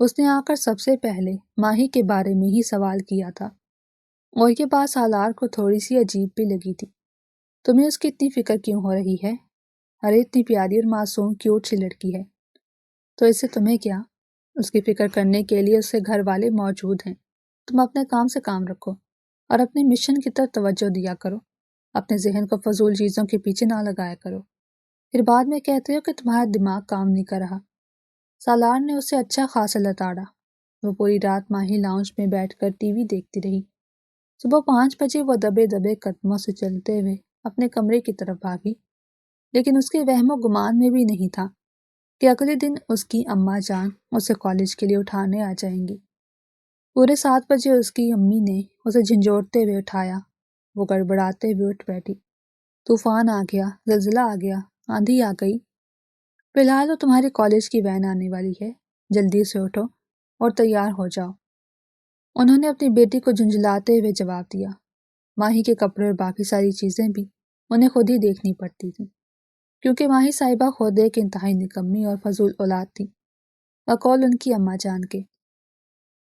اس نے آ کر سب سے پہلے ماہی کے بارے میں ہی سوال کیا تھا، اور یہ بات سالار کو تھوڑی سی عجیب بھی لگی تھی۔ تمہیں اس کی اتنی فکر کیوں ہو رہی ہے؟ ارے اتنی پیاری اور معصوم کیوٹ سی لڑکی ہے، تو اس سے تمہیں کیا؟ اس کی فکر کرنے کے لیے اس کے گھر والے موجود ہیں۔ تم اپنے کام سے کام رکھو اور اپنے مشن کی طرف توجہ دیا کرو۔ اپنے ذہن کو فضول چیزوں کے پیچھے نہ لگایا کرو، پھر بعد میں کہتے ہو کہ تمہارا دماغ کام نہیں کر رہا۔ سالار نے اسے اچھا خاصا لتاڑا۔ وہ پوری رات ماہی لاؤنج میں بیٹھ کر ٹی وی دیکھتی رہی۔ صبح 5 بجے وہ دبے دبے قدموں سے چلتے ہوئے اپنے کمرے کی طرف بھاگی، لیکن اس کے وہم و گمان میں بھی نہیں تھا کہ اگلے دن اس کی اماں جان اسے کالج کے لیے اٹھانے آ جائیں گی۔ پورے 7 بجے اس کی امی نے اسے جھنجھوڑتے ہوئے اٹھایا۔ وہ گڑبڑاتے ہوئے اٹھ بیٹھی۔ طوفان آ گیا، زلزلہ آ گیا، آندھی آ گئی۔ فی الحال تو تمہاری کالج کی وین آنے والی ہے، جلدی سے اٹھو اور تیار ہو جاؤ۔ انہوں نے اپنی بیٹی کو جھنجھلاتے ہوئے جواب دیا۔ ماہی کے کپڑے اور باقی ساری چیزیں بھی انہیں خود ہی دیکھنی پڑتی تھیں، کیونکہ ماہی صاحبہ خود ایک انتہائی نکمی اور فضول اولاد تھی، بقول ان کی اماں جان کے۔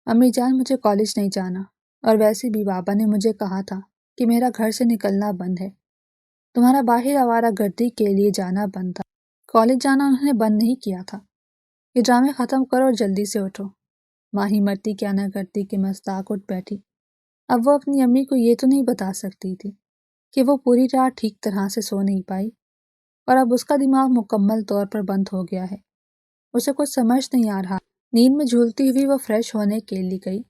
امی جان مجھے کالج نہیں جانا، اور ویسے بھی بابا نے مجھے کہا تھا کہ میرا گھر سے نکلنا بند ہے۔ تمہارا باہر آوارہ گردی کے لیے جانا بند تھا، کالج جانا انہوں نے بند نہیں کیا تھا۔ یہ ڈرامے ختم کرو اور جلدی سے اٹھو۔ ماہی مرتی کیا نہ کرتی کہ مستاق اٹھ بیٹھی۔ اب وہ اپنی امی کو یہ تو نہیں بتا سکتی تھی کہ وہ پوری رات ٹھیک طرح سے سو نہیں پائی، اور اب اس کا دماغ مکمل طور پر بند ہو گیا ہے۔ اسے کچھ سمجھ نہیں آ رہا۔ نیند میں جھولتی ہوئی وہ فریش ہونے کے لیے گئی۔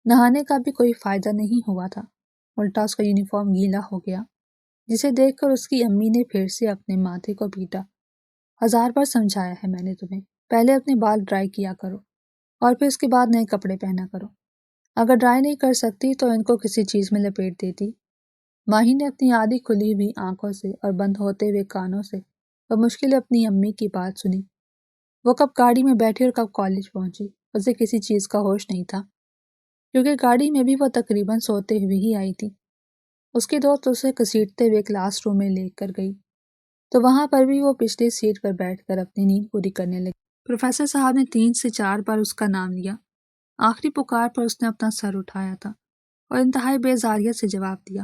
نہانے کا بھی کوئی فائدہ نہیں ہوا تھا، الٹا اس کا یونیفارم گیلا ہو گیا، جسے دیکھ کر اس کی امی نے پھر سے اپنے ماتھے کو پیٹا۔ 1000 بار سمجھایا ہے میں نے تمہیں، پہلے اپنے بال ڈرائی کیا کرو اور پھر اس کے بعد نئے کپڑے پہنا کرو۔ اگر ڈرائی نہیں کر سکتی تو ان کو کسی چیز میں لپیٹ دیتی۔ ماہی نے اپنی آدھی کھلی ہوئی آنکھوں سے اور بند ہوتے ہوئے کانوں سے بمشکل اپنی امی کی بات سنی۔ وہ کب گاڑی میں بیٹھی اور کب کالج پہنچی، اسے کسی چیز کا ہوش نہیں تھا، کیونکہ گاڑی میں بھی وہ تقریباً سوتے ہوئے ہی آئی تھی۔ اس کی دوست اسے گھسیٹتے ہوئے کلاس روم میں لے کر گئی، تو وہاں پر بھی وہ پچھلی سیٹ پر بیٹھ کر اپنی نیند پوری کرنے لگی۔ پروفیسر صاحب نے 3 سے 4 بار اس کا نام لیا۔ آخری پکار پر اس نے اپنا سر اٹھایا تھا اور انتہائی بیزاریت سے جواب دیا،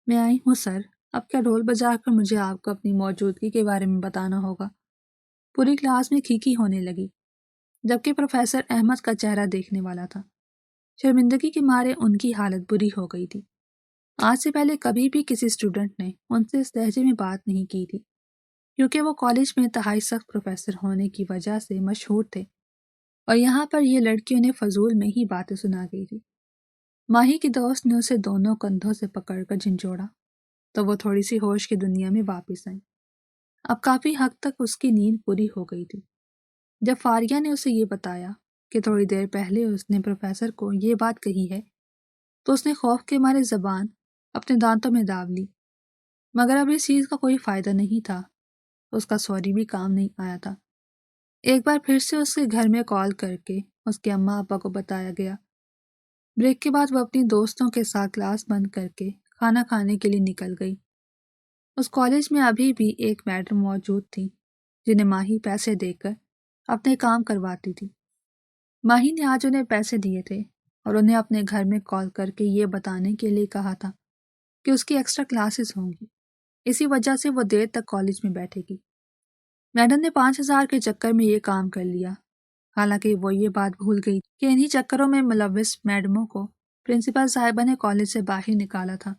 میں آئی ہوں سر۔ اب کیا ڈھول بجا کر مجھے آپ کو اپنی موجودگی کے بارے میں بتانا ہوگا؟ پوری کلاس میں کھیکھی ہونے لگی، جبکہ پروفیسر احمد کا چہرہ دیکھنے والا تھا۔ شرمندگی کے مارے ان کی حالت بری ہو گئی تھی۔ آج سے پہلے کبھی بھی کسی اسٹوڈنٹ نے ان سے اس لہجے میں بات نہیں کی تھی، کیونکہ وہ کالج میں انتہائی سخت پروفیسر ہونے کی وجہ سے مشہور تھے، اور یہاں پر یہ لڑکی انہیں فضول میں ہی باتیں سنا گئی تھی۔ ماہی کی دوست نے اسے دونوں کندھوں سے پکڑ کر جھنجھوڑا تو وہ تھوڑی سی ہوش کی دنیا میں واپس آئی۔ اب کافی حد تک اس کی نیند پوری ہو گئی تھی۔ جب فاریہ نے اسے یہ بتایا کہ تھوڑی دیر پہلے اس نے پروفیسر کو یہ بات کہی ہے، تو اس نے خوف کے مارے زبان اپنے دانتوں میں داب لی، مگر اب اس چیز کا کوئی فائدہ نہیں تھا، اس کا سوری بھی کام نہیں آیا تھا۔ ایک بار پھر سے اس کے گھر میں کال کر کے اس کے اماں ابا کو بتایا گیا۔ بریک کے بعد وہ اپنی دوستوں کے ساتھ کلاس بند کر کے کھانا کھانے کے لیے نکل گئی۔ اس کالج میں ابھی بھی ایک میڈم موجود تھی جنہیں ماہی پیسے دے کر اپنے کام کرواتی تھی۔ ماہی نے آج انہیں پیسے دیے تھے اور انہیں اپنے گھر میں کال کر کے یہ بتانے کے لیے کہا تھا کہ اس کی ایکسٹرا کلاسز ہوں گی، اسی وجہ سے وہ دیر تک کالج میں بیٹھے گی۔ میڈم نے 5000 کے چکر میں یہ کام کر لیا، حالانکہ وہ یہ بات بھول گئی کہ انہی چکروں میں ملوث میڈموں کو پرنسپل صاحبہ نے کالج سے باہر نکالا تھا۔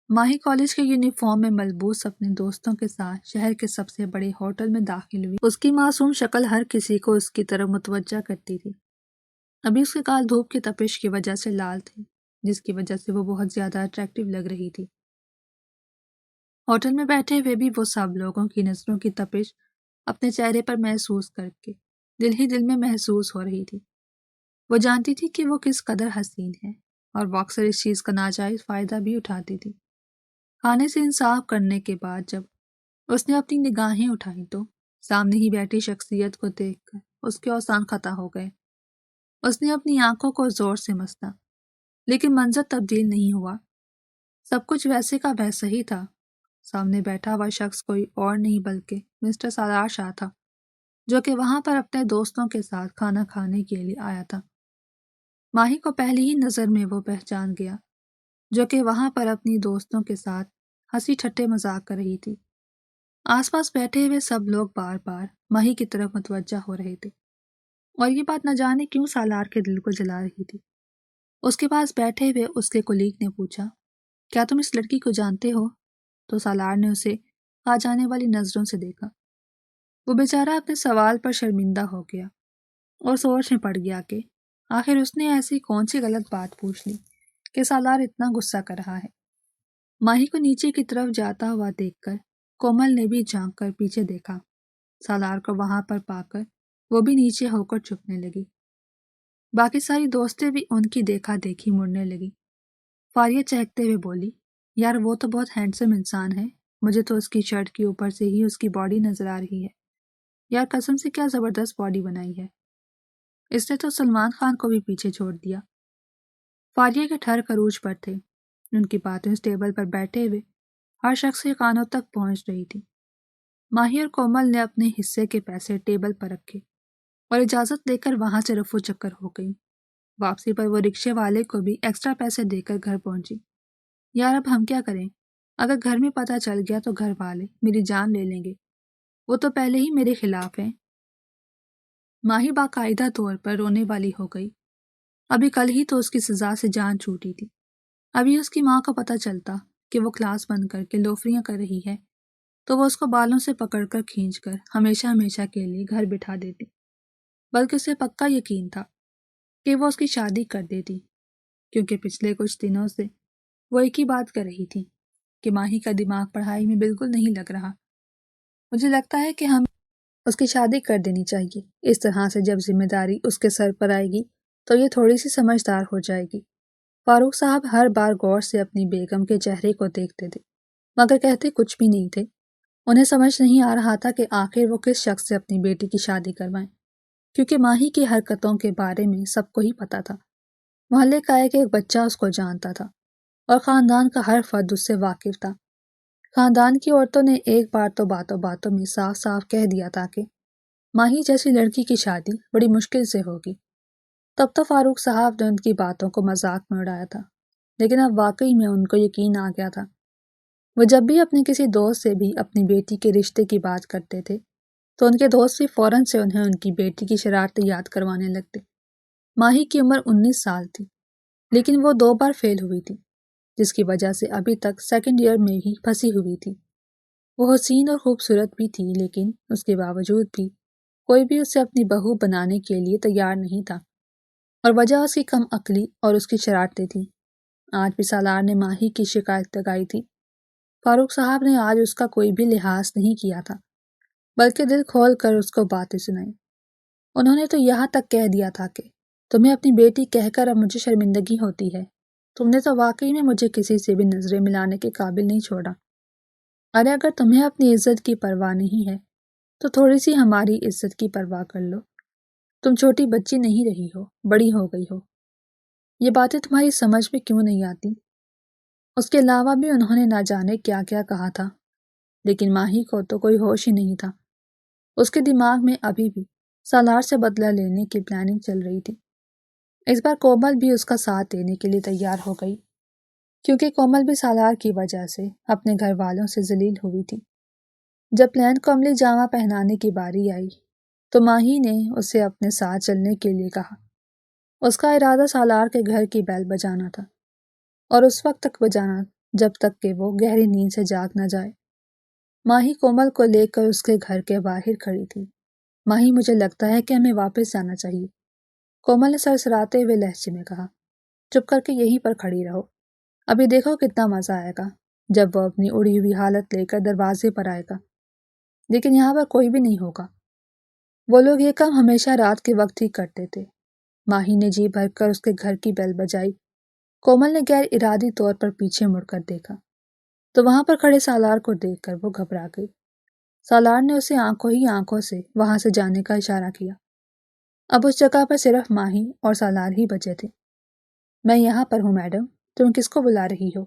ماہی کالج کے یونیفارم میں ملبوس اپنے دوستوں کے ساتھ شہر کے سب سے بڑے ہوٹل میں داخل ہوئی۔ اس کی معصوم شکل ہر کسی کو اس کی طرف متوجہ کرتی تھی۔ ابھی اس کے گال دھوپ کی تپش کی وجہ سے لال تھے، جس کی وجہ سے وہ بہت زیادہ اٹریکٹیو لگ رہی تھی۔ ہوٹل میں بیٹھے ہوئے بھی وہ سب لوگوں کی نظروں کی تپش اپنے چہرے پر محسوس کر کے دل ہی دل میں محسوس ہو رہی تھی۔ وہ جانتی تھی کہ وہ کس قدر حسین ہے، اور وہ اکثر اس چیز کا ناجائز فائدہ بھی اٹھاتی تھی۔ کھانے سے انصاف کرنے کے بعد جب اس نے اپنی نگاہیں اٹھائیں تو سامنے ہی بیٹھی شخصیت کو دیکھ کر اس کے اوزان خطا ہو گئے۔ اس نے اپنی آنکھوں کو زور سے مستا۔ لیکن منظر تبدیل نہیں ہوا، سب کچھ ویسے کا ویسا ہی تھا۔ سامنے بیٹھا ہوا شخص کوئی اور نہیں بلکہ مسٹر سالار شاہ تھا، جو کہ وہاں پر اپنے دوستوں کے ساتھ کھانا کھانے کے لیے آیا تھا۔ ماہی کو پہلی ہی نظر میں وہ پہچان گیا، جو کہ وہاں پر اپنی دوستوں کے ساتھ ہنسی ٹھٹے مذاق کر رہی تھی۔ آس پاس بیٹھے ہوئے سب لوگ بار بار ماہی کی طرف متوجہ ہو رہے تھے، اور یہ بات نہ جانے کیوں سالار کے دل کو جلا رہی تھی۔ اس کے پاس بیٹھے ہوئے اس کے کولیگ نے پوچھا، کیا تم اس لڑکی کو جانتے ہو؟ تو سالار نے اسے آ جانے والی نظروں سے دیکھا۔ وہ بیچارہ اپنے سوال پر شرمندہ ہو گیا اور سوچ میں پڑ گیا کہ آخر اس نے ایسی کون سی غلط بات پوچھ لی کہ سالار اتنا غصہ کر رہا ہے۔ ماہی کو نیچے کی طرف جاتا ہوا دیکھ کر کومل نے بھی جھانک کر پیچھے دیکھا۔ سالار کو وہاں پر پا کر وہ بھی نیچے ہو کر چھپنے لگی۔ باقی ساری دوستیں بھی ان کی دیکھا دیکھی مڑنے لگی۔ فاریہ چہکتے ہوئے بولی، یار وہ تو بہت ہینڈسم انسان ہے، مجھے تو اس کی شرٹ کے اوپر سے ہی اس کی باڈی نظر آ رہی ہے۔ یار قسم سے کیا زبردست باڈی بنائی ہے، اس نے تو سلمان خان کو بھی پیچھے چھوڑ دیا۔ فاریہ کے ٹھر عروج پر تھے، ان کی باتیں اس ٹیبل پر بیٹھے ہوئے ہر شخص کے کانوں تک پہنچ رہی تھی۔ ماہی اور کومل نے اپنے حصے کے پیسے ٹیبل پر رکھے اور اجازت لے کر وہاں سے رفو چکر ہو گئی۔ واپسی پر وہ رکشے والے کو بھی ایکسٹرا پیسے دے کر گھر پہنچی۔ یار اب ہم کیا کریں؟ اگر گھر میں پتہ چل گیا تو گھر والے میری جان لے لیں گے، وہ تو پہلے ہی میرے خلاف ہیں۔ ماہی باقاعدہ طور پر رونے والی ہو گئی۔ ابھی کل ہی تو اس کی سزا سے جان چھوٹی تھی۔ ابھی اس کی ماں کو پتہ چلتا کہ وہ کلاس بند کر کے لوفریاں کر رہی ہے تو وہ اس کو بالوں سے پکڑ کر کھینچ کر ہمیشہ ہمیشہ کے لیے گھر بٹھا دیتی، بلکہ اسے پکا یقین تھا کہ وہ اس کی شادی کر دیتی، کیونکہ پچھلے کچھ دنوں سے وہ ایک ہی بات کر رہی تھی کہ ماہی کا دماغ پڑھائی میں بالکل نہیں لگ رہا۔ مجھے لگتا ہے کہ ہم اس کی شادی کر دینی چاہیے، اس طرح سے جب ذمہ داری اس کے سر پر آئے گی تو یہ تھوڑی سی سمجھدار ہو جائے گی۔ فاروق صاحب ہر بار غور سے اپنی بیگم کے چہرے کو دیکھتے تھے، مگر کہتے کچھ بھی نہیں تھے۔ انہیں سمجھ نہیں آ رہا تھا کہ آخر وہ کس شخص سے اپنی بیٹی کی شادی کروائیں، کیونکہ ماہی کی حرکتوں کے بارے میں سب کو ہی پتہ تھا۔ محلے کا ایک بچہ اس کو جانتا تھا اور خاندان کا ہر فرد اس سے واقف تھا۔ خاندان کی عورتوں نے ایک بار تو باتوں باتوں میں صاف صاف کہہ دیا تھا کہ ماہی جیسی لڑکی کی شادی بڑی مشکل سے ہوگی۔ تب تو فاروق صاحب نے ان کی باتوں کو مذاق میں اڑایا تھا، لیکن اب واقعی میں ان کو یقین آ گیا تھا۔ وہ جب بھی اپنے کسی دوست سے بھی اپنی بیٹی کے رشتے کی بات کرتے تھے تو ان کے دوست بھی فوراً سے انہیں ان کی بیٹی کی شرارتیں یاد کروانے لگتے۔ ماہی کی عمر 19 سال تھی، لیکن وہ 2 بار فیل ہوئی تھی، جس کی وجہ سے ابھی تک سیکنڈ ایئر میں ہی پھنسی ہوئی تھی۔ وہ حسین اور خوبصورت بھی تھی، لیکن اس کے باوجود بھی کوئی بھی اسے اپنی بہو بنانے کے لیے تیار نہیں تھا، اور وجہ اس کی کم عقلی اور اس کی شرارتیں تھیں۔ آج بھی سالار نے ماہی کی شکایت لگائی تھی۔ فاروق صاحب نے آج اس کا کوئی بھی لحاظ نہیں کیا تھا، بلکہ دل کھول کر اس کو باتیں سنائی۔ انہوں نے تو یہاں تک کہہ دیا تھا کہ تمہیں اپنی بیٹی کہہ کر اب مجھے شرمندگی ہوتی ہے، تم نے تو واقعی میں مجھے کسی سے بھی نظریں ملانے کے قابل نہیں چھوڑا۔ ارے اگر تمہیں اپنی عزت کی پرواہ نہیں ہے تو تھوڑی سی ہماری عزت کی پرواہ کر لو۔ تم چھوٹی بچی نہیں رہی ہو، بڑی ہو گئی ہو۔ یہ باتیں تمہاری سمجھ میں کیوں نہیں آتی؟ اس کے علاوہ بھی انہوں نے نہ جانے کیا کیا کہا تھا، لیکن ماہی کو تو کوئی ہوش ہی نہیں تھا۔ اس کے دماغ میں ابھی بھی سالار سے بدلہ لینے کی پلاننگ چل رہی تھی۔ اس بار کومل بھی اس کا ساتھ دینے کے لیے تیار ہو گئی، کیونکہ کومل بھی سالار کی وجہ سے اپنے گھر والوں سے ذلیل ہوئی تھی۔ جب پلان کو عملی جامہ پہنانے کی باری آئی تو ماہی نے اسے اپنے ساتھ چلنے کے لیے کہا۔ اس کا ارادہ سالار کے گھر کی بیل بجانا تھا، اور اس وقت تک بجانا جب تک کہ وہ گہری نیند سے جاگ نہ جائے۔ ماہی کومل کو لے کر اس کے گھر کے باہر کھڑی تھی۔ ماہی مجھے لگتا ہے کہ ہمیں واپس جانا چاہیے، کومل نے سرسراتے ہوئے لہجے میں کہا۔ چپ کر کے یہیں پر کھڑی رہو، ابھی دیکھو کتنا مزہ آئے گا جب وہ اپنی اڑی ہوئی حالت لے کر دروازے پر آئے گا، لیکن یہاں پر کوئی بھی نہیں ہوگا۔ وہ لوگ یہ کام ہمیشہ رات کے وقت ہی کرتے تھے۔ ماہی نے جی بھر کر اس کے گھر کی بیل بجائی۔ کومل نے غیر ارادی طور پر پیچھے مڑ کر دیکھا تو وہاں پر کھڑے سالار کو دیکھ کر وہ گھبرا گئی۔ سالار نے اسے آنکھوں ہی آنکھوں سے وہاں سے جانے کا اشارہ کیا۔ اب اس جگہ پر صرف ماہی اور سالار ہی بچے تھے۔ میں یہاں پر ہوں میڈم، تم کس کو بلا رہی ہو؟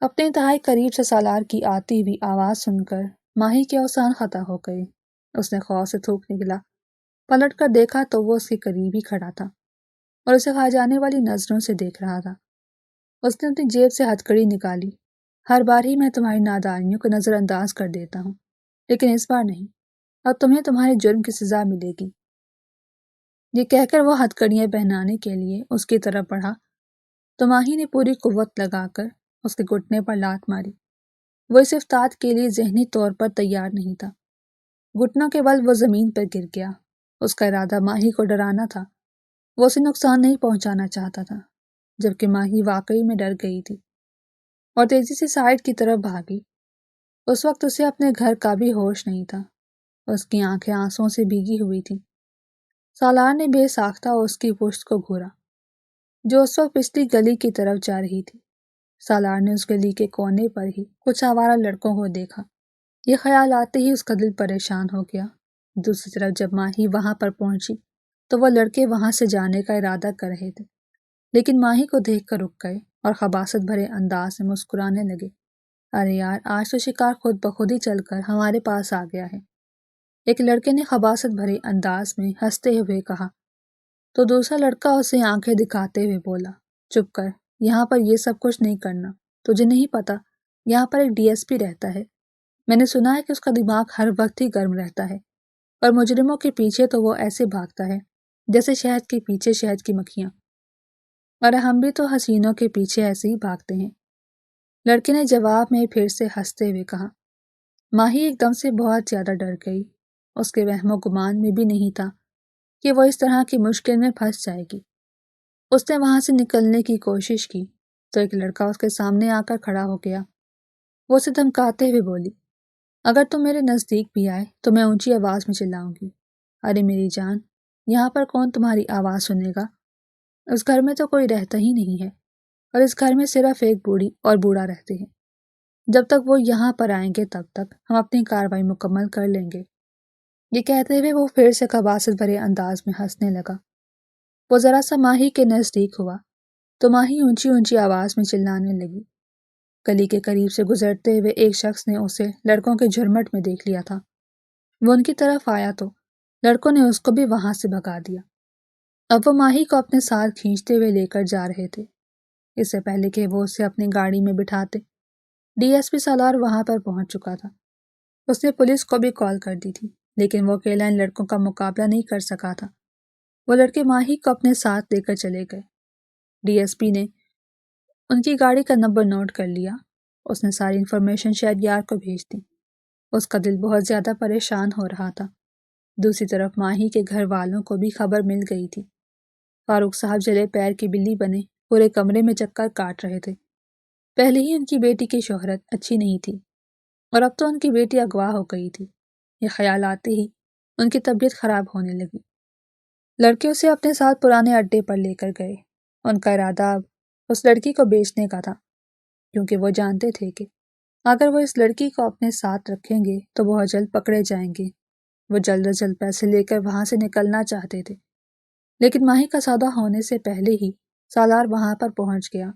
اپنے انتہائی قریب سے سالار کی آتی ہوئی آواز سن کر ماہی کے اوسان خطا ہو گئے۔ اس نے خوف سے تھوک نکلا، پلٹ کر دیکھا تو وہ اس کے قریب ہی کھڑا تھا اور اسے کھا جانے والی نظروں سے دیکھ رہا تھا۔ اس نے اپنی جیب سے ہتھکڑی نکالی۔ ہر بار ہی میں تمہاری نادانیوں کو نظر انداز کر دیتا ہوں، لیکن اس بار نہیں، اب تمہیں تمہارے جرم کی سزا ملے گی۔ یہ کہہ کر وہ ہتھکڑیاں پہنانے کے لیے اس کی طرف بڑھا تو ماہی نے پوری قوت لگا کر اس کے گھٹنے پر لات ماری۔ وہ اس افتاد کے لیے ذہنی طور پر تیار نہیں تھا۔ گھٹنوں کے بل وہ زمین پر گر گیا۔ اس کا ارادہ ماہی کو ڈرانا تھا، وہ اسے نقصان نہیں پہنچانا چاہتا تھا، جبکہ ماہی واقعی میں ڈر گئی تھی اور تیزی سے سائڈ کی طرف بھاگی۔ اس وقت اسے اپنے گھر کا بھی ہوش نہیں تھا۔ اس کی آنکھیں آنسوؤں سے بھیگی ہوئی تھیں۔ سالار نے بے ساختہ اس کی پشت کو گھورا، جو اس وقت پچھلی گلی کی طرف جا رہی تھی۔ سالار نے اس گلی کے کونے پر ہی کچھ آوارہ لڑکوں کو دیکھا۔ یہ خیال آتے ہی اس کا دل پریشان ہو گیا۔ دوسری طرف جب ماہی وہاں پر پہنچی تو وہ لڑکے وہاں سے جانے کا ارادہ کر رہے تھے، لیکن ماہی کو دیکھ کر رک گئے اور خباثت بھرے انداز میں مسکرانے لگے۔ ارے یار، آج تو شکار خود بخود ہی چل کر ہمارے پاس آ گیا ہے، ایک لڑکے نے خباثت بھرے انداز میں ہنستے ہوئے کہا۔ تو دوسرا لڑکا اسے آنکھیں دکھاتے ہوئے بولا، چپ کر، یہاں پر یہ سب کچھ نہیں کرنا، تجھے نہیں پتا یہاں پر ایک ڈی ایس پی رہتا ہے، میں نے سنا ہے کہ اس کا دماغ ہر وقت ہی گرم رہتا ہے اور مجرموں کے پیچھے تو وہ ایسے بھاگتا ہے جیسے شہد کے پیچھے شہد کی مکھیاں، اور ہم بھی تو حسینوں کے پیچھے ایسے ہی بھاگتے ہیں۔ لڑکے نے جواب میں پھر سے ہنستے ہوئے کہا۔ ماہی ایک دم سے بہت زیادہ ڈر گئی۔ اس کے وہم و گمان میں بھی نہیں تھا کہ وہ اس طرح کی مشکل میں پھنس جائے گی۔ اس نے وہاں سے نکلنے کی کوشش کی تو ایک لڑکا اس کے سامنے آ کر کھڑا ہو گیا۔ وہ اسے دھمکاتے ہوئے بولی، اگر تم میرے نزدیک بھی آئے تو میں اونچی آواز میں چلاؤں گی۔ ارے میری جان، یہاں پر کون تمہاری آواز سنے گا؟ اس گھر میں تو کوئی رہتا ہی نہیں ہے، اور اس گھر میں صرف ایک بوڑھی اور بوڑھا رہتے ہیں۔ جب تک وہ یہاں پر آئیں گے تب تک ہم اپنی کارروائی مکمل کر لیں گے۔ یہ کہتے ہوئے وہ پھر سے خباثت بھرے انداز میں ہنسنے لگا۔ وہ ذرا سا ماہی کے نزدیک ہوا تو ماہی اونچی اونچی آواز میں چلانے لگی۔ گلی کے قریب سے گزرتے ہوئے ایک شخص نے اسے لڑکوں کے جھرمٹ میں دیکھ لیا تھا۔ وہ ان کی طرف آیا تو لڑکوں نے اس کو بھی وہاں سے بھگا دیا۔ اب وہ ماہی کو اپنے ساتھ کھینچتے ہوئے لے کر جا رہے تھے۔ اس سے پہلے کہ وہ اسے اپنی گاڑی میں بٹھاتے، ڈی ایس پی سالار وہاں پر پہنچ چکا تھا۔ اس نے پولیس کو بھی کال کر دی تھی، لیکن وہ اکیلا ان لڑکوں کا مقابلہ نہیں کر سکا تھا۔ وہ لڑکے ماہی کو اپنے ساتھ لے کر چلے گئے۔ ڈی ایس پی نے ان کی گاڑی کا نمبر نوٹ کر لیا۔ اس نے ساری انفارمیشن شہریار کو بھیج دی۔ اس کا دل بہت زیادہ پریشان ہو رہا تھا۔ دوسری طرف ماہی کے گھر والوں کو بھی خبر مل گئی تھی۔ فاروق صاحب جلے پیر کی بلی بنے پورے کمرے میں چکر کاٹ رہے تھے۔ پہلے ہی ان کی بیٹی کی شہرت اچھی نہیں تھی اور اب تو ان کی بیٹی اغوا ہو گئی تھی۔ یہ خیال آتے ہی ان کی طبیعت خراب ہونے لگی۔ لڑکے اسے اپنے ساتھ پرانے اڈے پر لے کر گئے۔ ان کا ارادہ اب اس لڑکی کو بیچنے کا تھا، کیونکہ وہ جانتے تھے کہ اگر وہ اس لڑکی کو اپنے ساتھ رکھیں گے تو بہت جلد پکڑے جائیں گے۔ وہ جلد از جلد پیسے لے کر وہاں سے نکلنا چاہتے تھے، لیکن ماہی کا سودا ہونے سے پہلے ہی سالار وہاں پر پہنچ گیا۔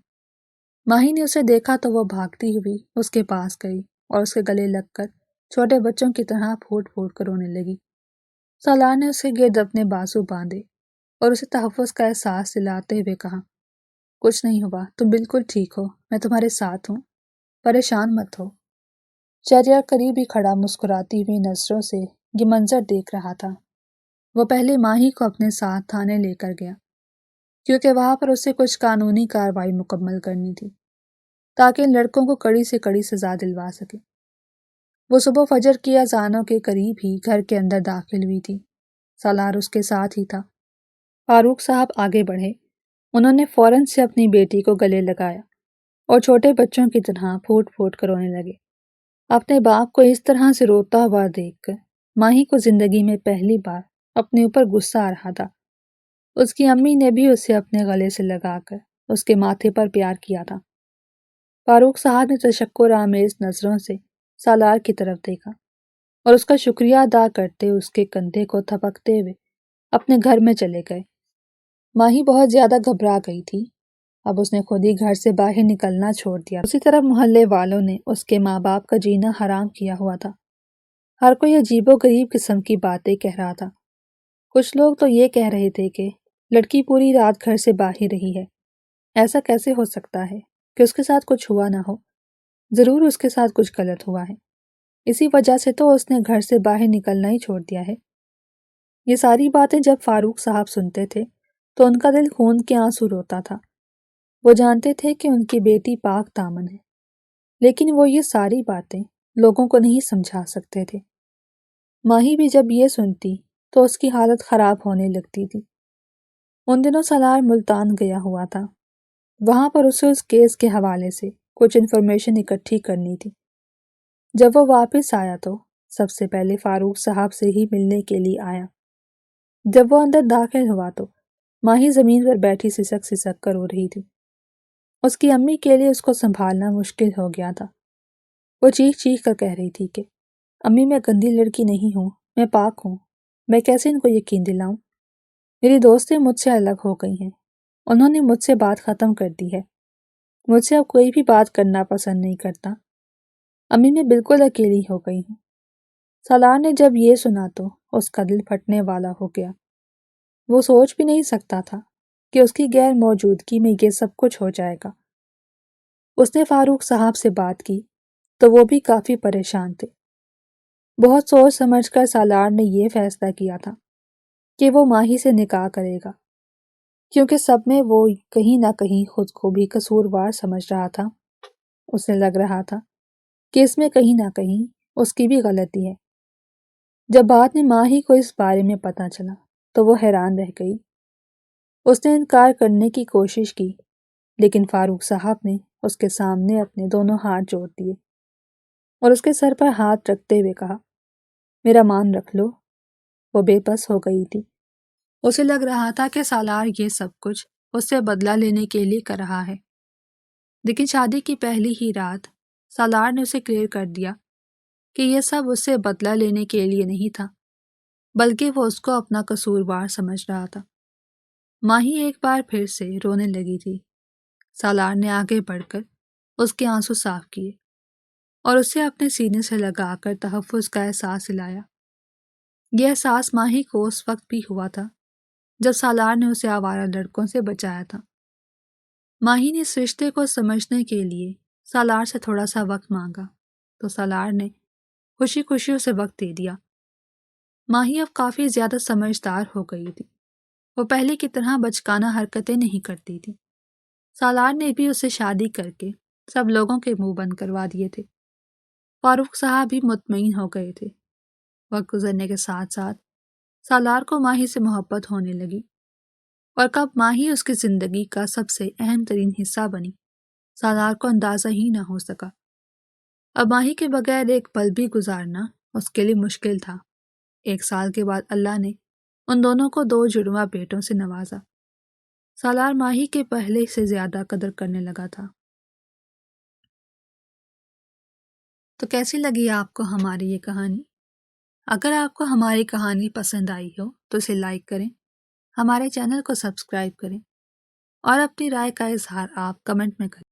ماہی نے اسے دیکھا تو وہ بھاگتی ہوئی اس کے پاس گئی اور اس کے گلے لگ کر چھوٹے بچوں کی طرح پھوٹ پھوٹ کر رونے لگی۔ سالار نے اس کے گرد اپنے بازو باندھے اور اسے تحفظ کا احساس دلاتے ہوئے کہا، کچھ نہیں ہوا، تم بالکل ٹھیک ہو، میں تمہارے ساتھ ہوں، پریشان مت ہو۔ شہریار قریب ہی کھڑا مسکراتی ہوئی نظروں سے یہ منظر دیکھ رہا تھا۔ وہ پہلے ماہی کو اپنے ساتھ تھانے لے کر گیا، کیونکہ وہاں پر اسے کچھ قانونی کارروائی مکمل کرنی تھی تاکہ ان لڑکوں کو کڑی سے کڑی سزا دلوا سکے۔ وہ صبح فجر کی اذانوں کے قریب ہی گھر کے اندر داخل ہوئی تھی۔ سالار اس کے ساتھ ہی تھا۔ فاروق صاحب آگے بڑھے۔ انہوں نے فوراً سے اپنی بیٹی کو گلے لگایا اور چھوٹے بچوں کی طرح پھوٹ پھوٹ کر رونے لگے۔ اپنے باپ کو اس طرح سے روتا ہوا دیکھ کر ماہی کو زندگی میں پہلی بار اپنے اوپر غصہ آ رہا تھا۔ اس کی امی نے بھی اسے اپنے گلے سے لگا کر اس کے ماتھے پر پیار کیا تھا۔ فاروق صاحب نے تشکر آمیز نظروں سے سالار کی طرف دیکھا اور اس کا شکریہ ادا کرتے اس کے کندھے کو تھپکتے ہوئے اپنے گھر میں چلے گئے۔ ماہی بہت زیادہ گھبرا گئی تھی اب اس نے خود ہی گھر سے باہر نکلنا چھوڑ دیا۔ اسی طرح محلے والوں نے اس کے ماں باپ کا جینا حرام کیا ہوا تھا۔ ہر کوئی عجیب و غریب قسم کی باتیں کہہ رہا تھا۔ کچھ لوگ تو یہ کہہ رہے تھے کہ لڑکی پوری رات گھر سے باہر رہی ہے، ایسا کیسے ہو سکتا ہے کہ اس کے ساتھ کچھ ہوا نہ ہو، ضرور اس کے ساتھ کچھ غلط ہوا ہے، اسی وجہ سے تو اس نے گھر سے باہر نکلنا ہی چھوڑ دیا ہے۔ یہ ساری باتیں جب فاروق صاحب سنتے تھے تو ان کا دل خون کے آنسو روتا تھا۔ وہ جانتے تھے کہ ان کی بیٹی پاک دامن ہے، لیکن وہ یہ ساری باتیں لوگوں کو نہیں سمجھا سکتے تھے۔ ماہی بھی جب یہ سنتی تو اس کی حالت خراب ہونے لگتی تھی۔ ان دنوں سالار ملتان گیا ہوا تھا، وہاں پر اسے اس کیس کے حوالے سے کچھ انفارمیشن اکٹھی کرنی تھی۔ جب وہ واپس آیا تو سب سے پہلے فاروق صاحب سے ہی ملنے کے لیے آیا۔ جب وہ اندر داخل ہوا تو ماہی زمین پر بیٹھی سسک سسک کر رو رہی تھی۔ اس کی امی کے لیے اس کو سنبھالنا مشکل ہو گیا تھا۔ وہ چیخ چیخ کر کہہ رہی تھی کہ امی میں گندی لڑکی نہیں ہوں، میں پاک ہوں، میں کیسے ان کو یقین دلاؤں؟ میری دوستیں مجھ سے الگ ہو گئی ہیں، انہوں نے مجھ سے بات ختم کر دی ہے، مجھ سے اب کوئی بھی بات کرنا پسند نہیں کرتا، امی میں بالکل اکیلی ہو گئی ہوں۔ سالار نے جب یہ سنا تو اس کا دل پھٹنے والا ہو گیا۔ وہ سوچ بھی نہیں سکتا تھا کہ اس کی غیر موجودگی میں یہ سب کچھ ہو جائے گا۔ اس نے فاروق صاحب سے بات کی تو وہ بھی کافی پریشان تھے۔ بہت سوچ سمجھ کر سالار نے یہ فیصلہ کیا تھا کہ وہ ماہی سے نکاح کرے گا، کیونکہ سب میں وہ کہیں نہ کہیں خود کو بھی قصوروار سمجھ رہا تھا۔ اسے لگ رہا تھا کہ اس میں کہیں نہ کہیں اس کی بھی غلطی ہے۔ جب بعد میں ماہی کو اس بارے میں پتہ چلا تو وہ حیران رہ گئی۔ اس نے انکار کرنے کی کوشش کی، لیکن فاروق صاحب نے اس کے سامنے اپنے دونوں ہاتھ جوڑ دیے اور اس کے سر پر ہاتھ رکھتے ہوئے کہا، میرا مان رکھ لو۔ وہ بے بس ہو گئی تھی۔ اسے لگ رہا تھا کہ سالار یہ سب کچھ اس سے بدلہ لینے کے لیے کر رہا ہے، لیکن شادی کی پہلی ہی رات سالار نے اسے کلیئر کر دیا کہ یہ سب اس سے بدلہ لینے کے لیے نہیں تھا، بلکہ وہ اس کو اپنا قصوروار سمجھ رہا تھا۔ ماہی ایک بار پھر سے رونے لگی تھی۔ سالار نے آگے بڑھ کر اس کے آنسو صاف کیے اور اسے اپنے سینے سے لگا کر تحفظ کا احساس دلایا۔ یہ احساس ماہی کو اس وقت بھی ہوا تھا جب سالار نے اسے آوارہ لڑکوں سے بچایا تھا۔ ماہی نے اس رشتے کو سمجھنے کے لیے سالار سے تھوڑا سا وقت مانگا تو سالار نے خوشی خوشی اسے وقت دے دیا۔ ماہی اب کافی زیادہ سمجھدار ہو گئی تھی۔ وہ پہلے کی طرح بچکانہ حرکتیں نہیں کرتی تھی۔ سالار نے بھی اسے شادی کر کے سب لوگوں کے منہ بند کروا دیے تھے۔ فاروق صاحب بھی مطمئن ہو گئے تھے۔ وقت گزرنے کے ساتھ ساتھ سالار کو ماہی سے محبت ہونے لگی، اور کب ماہی اس کی زندگی کا سب سے اہم ترین حصہ بنی، سالار کو اندازہ ہی نہ ہو سکا۔ اب ماہی کے بغیر ایک پل بھی گزارنا اس کے لیے مشکل تھا۔ 1 سال کے بعد اللہ نے ان دونوں کو 2 جڑواں بیٹوں سے نوازا۔ سالار ماہی کے پہلے سے زیادہ قدر کرنے لگا تھا۔ تو کیسی لگی آپ کو ہماری یہ کہانی؟ اگر آپ کو ہماری کہانی پسند آئی ہو تو اسے لائک کریں، ہمارے چینل کو سبسکرائب کریں اور اپنی رائے کا اظہار آپ کمنٹ میں کریں۔